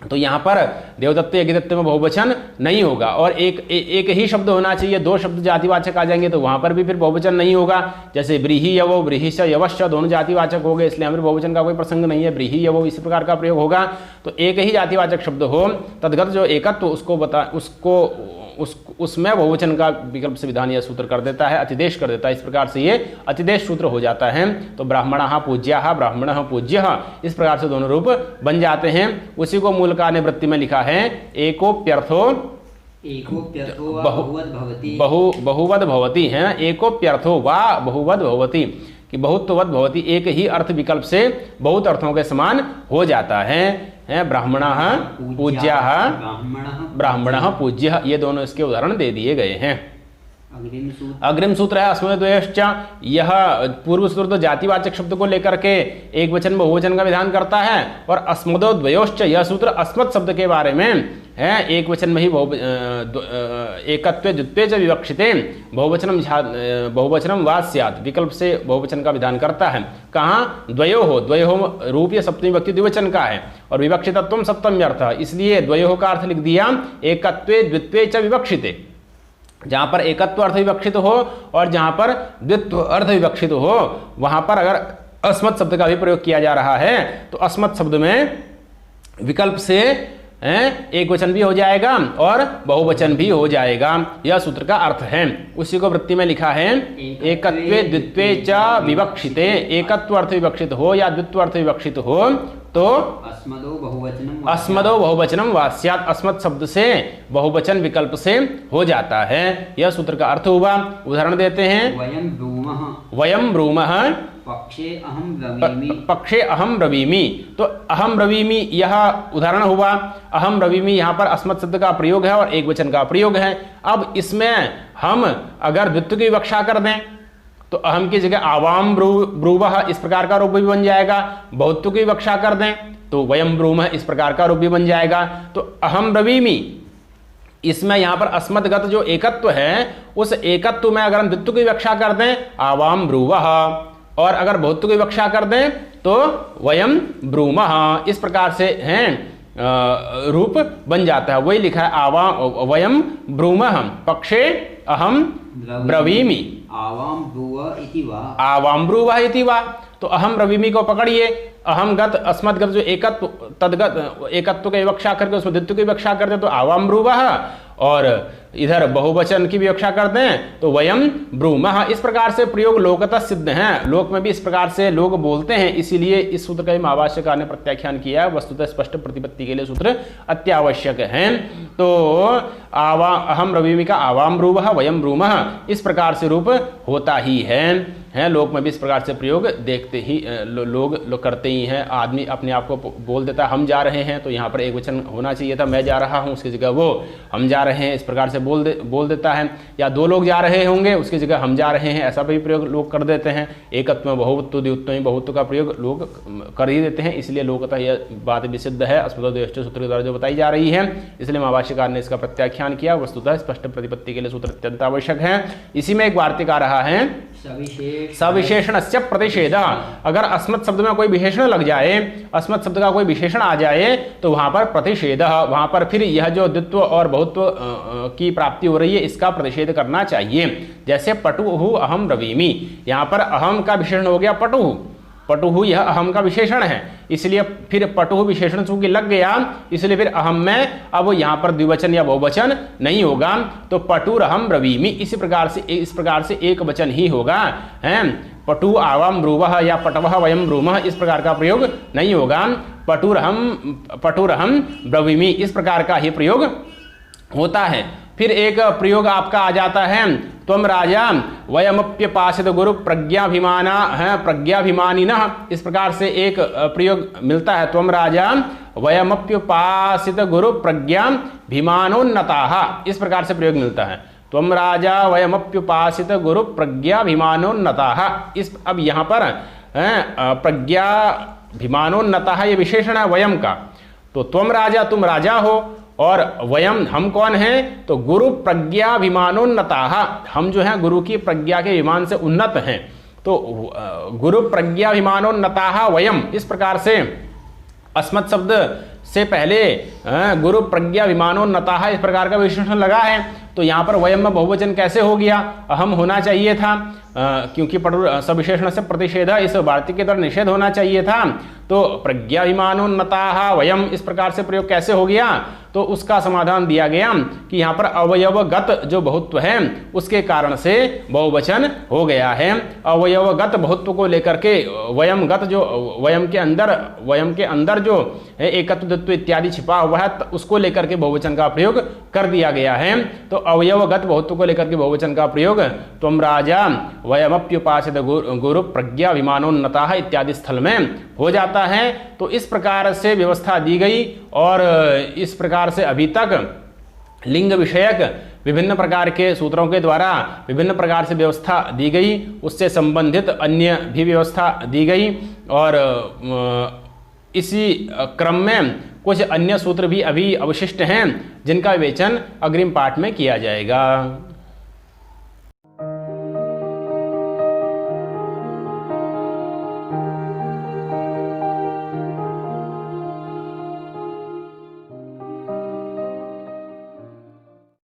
[SPEAKER 1] तो यहाँ पर देवदत्त यज्ञदत्त में बहुवचन नहीं होगा, और एक ही शब्द होना चाहिए, दो शब्द जातिवाचक आ जाएंगे तो वहाँ पर भी फिर बहुवचन नहीं होगा। जैसे ब्रीहि यवो ब्रीहिश यवश्च दोनों जातिवाचक हो गए, इसलिए हमें बहुवचन का कोई प्रसंग नहीं है, ब्रीहि यवो इसी प्रकार का प्रयोग होगा। तो एक ही जातिवाचक शब्द हो तदगत जो एकत्व उसमें बहुवचन का विकल्प से विधान या सूत्र कर देता है, अतिदेश कर देता है, इस प्रकार से ये अतिदेश सूत्र हो जाता है। तो ब्राह्मणः पूज्याः ब्राह्मणः पूज्यः इस प्रकार से दोनों रूप बन जाते हैं। उसी को मूलकार ने वृत्ति में लिखा है एकोप्यर्थो बहुवद भवति है, एकोप्यर्थो वा बहुवद भवति कि बहुत्ववद भवति, एक ही अर्थ विकल्प से बहुत अर्थों के समान हो जाता है। ब्राह्मणः पूज्याः ब्राह्मणः पूज्यः, ये दोनों इसके उदाहरण दे दिए गए हैं। अग्रिम सूत्र है अस्मद्वयश्च। यह पूर्व सूत्र तो जातिवाचक शब्द को लेकर के एक वचन बहुवचन का विधान करता है, और अस्मदोद्वयोश्च यह सूत्र अस्मत् शब्द के बारे में है, एक वचन में ही एकत्वे द्वित्वे च विवक्षिते बहुवचनम वा स्यात् विकल्प से बहुवचन का विधान करता है। कहाँ? द्वयोः रूप या सप्तमी विभक्ति द्विवचन का है, और विवक्षितत्वम सप्तमी अर्थ, इसलिए द्वयोः का अर्थ लिख दिया एकत्वे द्वित्वे च विवक्षिते, जहाँ पर एकत्व अर्थ विवक्षित हो और जहाँ पर द्वित्व अर्थ विवक्षित हो, वहाँ पर अगर अस्मत् शब्द का भी प्रयोग किया जा रहा है तो अस्मत् शब्द में विकल्प से एक वचन भी हो जाएगा और बहुवचन भी हो जाएगा। यह सूत्र का अर्थ है। उसी को वृत्ति में लिखा है एकत्वे द्वित्वे च विवक्षिते, एकत्व अर्थ विवक्षित हो या द्वित्व अर्थ विवक्षित हो तो अस्मदो बहुवचनम वा स्यात्, अस्मत् शब्द से बहुवचन विकल्प से हो जाता है। यह सूत्र का अर्थ हुआ। उदाहरण देते हैं, वयम ब्रूमः पक्षे अहम ब्रवीमि। तो अहम ब्रवीमि यह उदाहरण हुआ। अहम ब्रवीमि यहाँ पर अस्मत् शब्द का प्रयोग है और एक वचन का प्रयोग है। अब इसमें हम अगर द्वित्व की विवक्षा कर दें तो अहम की जगह आवाम ब्रूवः इस प्रकार का रूप भी बन जाएगा। बहुत्व की विवक्षा कर दें तो वयम ब्रूमः इस प्रकार का रूप भी बन जाएगा। तो अहम ब्रवीमि, इसमें यहाँ पर अस्मद्गत जो एकत्व है उस एकत्व में अगर हम द्वित्व की विवक्षा कर दें आवाम ब्रूवः, और अगर बहुत्व की विवक्षा कर दें तो वयम ब्रूमः, इस प्रकार से हैं रूप बन जाता है। वही लिखा है आवाम वयम ब्रूमः पक्षे अहम ब्रवीमि आवाम ब्रूवः इति वा। तो अहम ब्रवीमि को पकड़िए, अहमगत अस्मद्गत जो एकत्व तद्गत एकत्व की विवक्षा करके उसमें द्वित्व की विवक्षा कर दे तो आवाम ब्रूवः, और इधर बहुवचन की विवक्षा कर दें तो वयम ब्रूमः। इस प्रकार से प्रयोग लोकतः सिद्ध हैं, लोक में भी इस प्रकार से लोग बोलते हैं, इसीलिए इस सूत्र का महाभाष्यकार ने प्रत्याख्यान किया। वस्तुतः स्पष्ट प्रतिपत्ति के लिए सूत्र अत्यावश्यक है। तो अहम ब्रवीमि का आवाम ब्रूवः वयम ब्रूमः इस प्रकार से रूप होता ही है। लोक में भी इस प्रकार से प्रयोग देखते ही लोग करते ही हैं। आदमी अपने आप को बोल देता है हम जा रहे हैं, तो यहाँ पर एक वचन होना चाहिए था मैं जा रहा हूँ, उसकी जगह वो हम जा रहे हैं इस प्रकार से बोल देता है। या दो लोग जा रहे होंगे उसकी जगह हम जा रहे हैं, ऐसा भी प्रयोग लोग कर देते हैं। एकत्व में बहुत्व द्वित्व में बहुत्व का प्रयोग लोग कर ही देते हैं। इसलिए लोकतः यह बात भी सिद्ध है अस्मद्वयश्च सूत्र के द्वारा जो बताई जा रही है। इसलिए महाभाष्यकार ने इसका प्रत्याख्यान किया। वस्तुतः स्पष्ट प्रतिपत्ति के लिए सूत्र अत्यंत आवश्यक है। इसी में एक वार्तिक आ रहा है सविशेषणस्य प्रतिषेधः। अगर अस्मत् शब्द में कोई विशेषण लग जाए, अस्मत् शब्द का कोई विशेषण आ जाए तो वहां पर प्रतिषेधः, वहां पर फिर यह जो द्वित्व और बहुत्व की प्राप्ति हो रही है इसका प्रतिषेध करना चाहिए। जैसे पटुः अहम ब्रवीमि, यहाँ पर अहम का विशेषण हो गया पटुः, पटुः यह अहम का विशेषण है, इसलिए फिर पटुः विशेषण चूंकि लग गया इसलिए फिर अहम में अब यहाँ पर द्विवचन या बहुवचन नहीं होगा। तो पटुरहम ब्रवीमि इस प्रकार से एक वचन ही होगा। हैं पटु आवाम ब्रूवः या पटवः वयम ब्रूमः इस प्रकार का प्रयोग नहीं होगा। पटुरहम ब्रवीमि इस प्रकार का ही प्रयोग होता है। फिर एक प्रयोग आपका आ जाता है त्वम राजा वयमप्यपासित गुरु प्रज्ञाभिमाना है प्रज्ञाभिमानिनः, इस प्रकार से एक प्रयोग मिलता है। त्वम राजा वयमप्यपासित गुरु प्रज्ञाभिमानोन्नताः इस प्रकार से प्रयोग मिलता है। त्वम राजा वयमप्युपासित गुरु प्रज्ञाभिमानोन्नताः। इस अब यहाँ पर प्रज्ञाभिमानोन्नताः ये विशेषण है वयम का, तो त्वम राजा, तुम राजा हो, और वयम, हम कौन हैं, तो गुरु प्रज्ञा विमानोन्नताः, हम जो हैं गुरु की प्रज्ञा के विमान से उन्नत हैं। तो गुरु प्रज्ञा विमानोन्नताः वयम, इस प्रकार से अस्मत् शब्द से पहले गुरु प्रज्ञा विमानोन्नताः इस प्रकार का विशेषण लगा है। तो यहाँ पर वयम में बहुवचन कैसे हो गया, अहम होना चाहिए था, क्योंकि सविशेषण से प्रतिषेध, इस वार्तिक के द्वारा निषेध होना चाहिए था। तो प्रज्ञा विमानोन्नताः वयम इस प्रकार से प्रयोग कैसे हो गया, तो उसका समाधान दिया गया कि यहाँ पर अवयवगत जो बहुत्व है उसके कारण से बहुवचन हो गया है। अवयवगत बहुत्व को लेकर के वयमगत, जो वयम के अंदर जो है एकत्व द्वित्व इत्यादि छिपा हुआ है, उसको लेकर के बहुवचन का प्रयोग कर दिया गया है। तो अवयवगत बहुत्व को लेकर के बहुवचन का प्रयोग त्वम राजा वयमप्युपासित गुरु प्रज्ञा विमानोन्नताः इत्यादि स्थल में हो जाता है। तो इस प्रकार से व्यवस्था दी गई, और इस प्रकार से अभी तक लिंग विषयक विभिन्न प्रकार के सूत्रों के द्वारा विभिन्न प्रकार से व्यवस्था दी गई, उससे संबंधित अन्य भी व्यवस्था दी गई, और इसी क्रम में कुछ अन्य सूत्र भी अभी अवशिष्ट हैं जिनका विवेचन अग्रिम पाठ में किया जाएगा।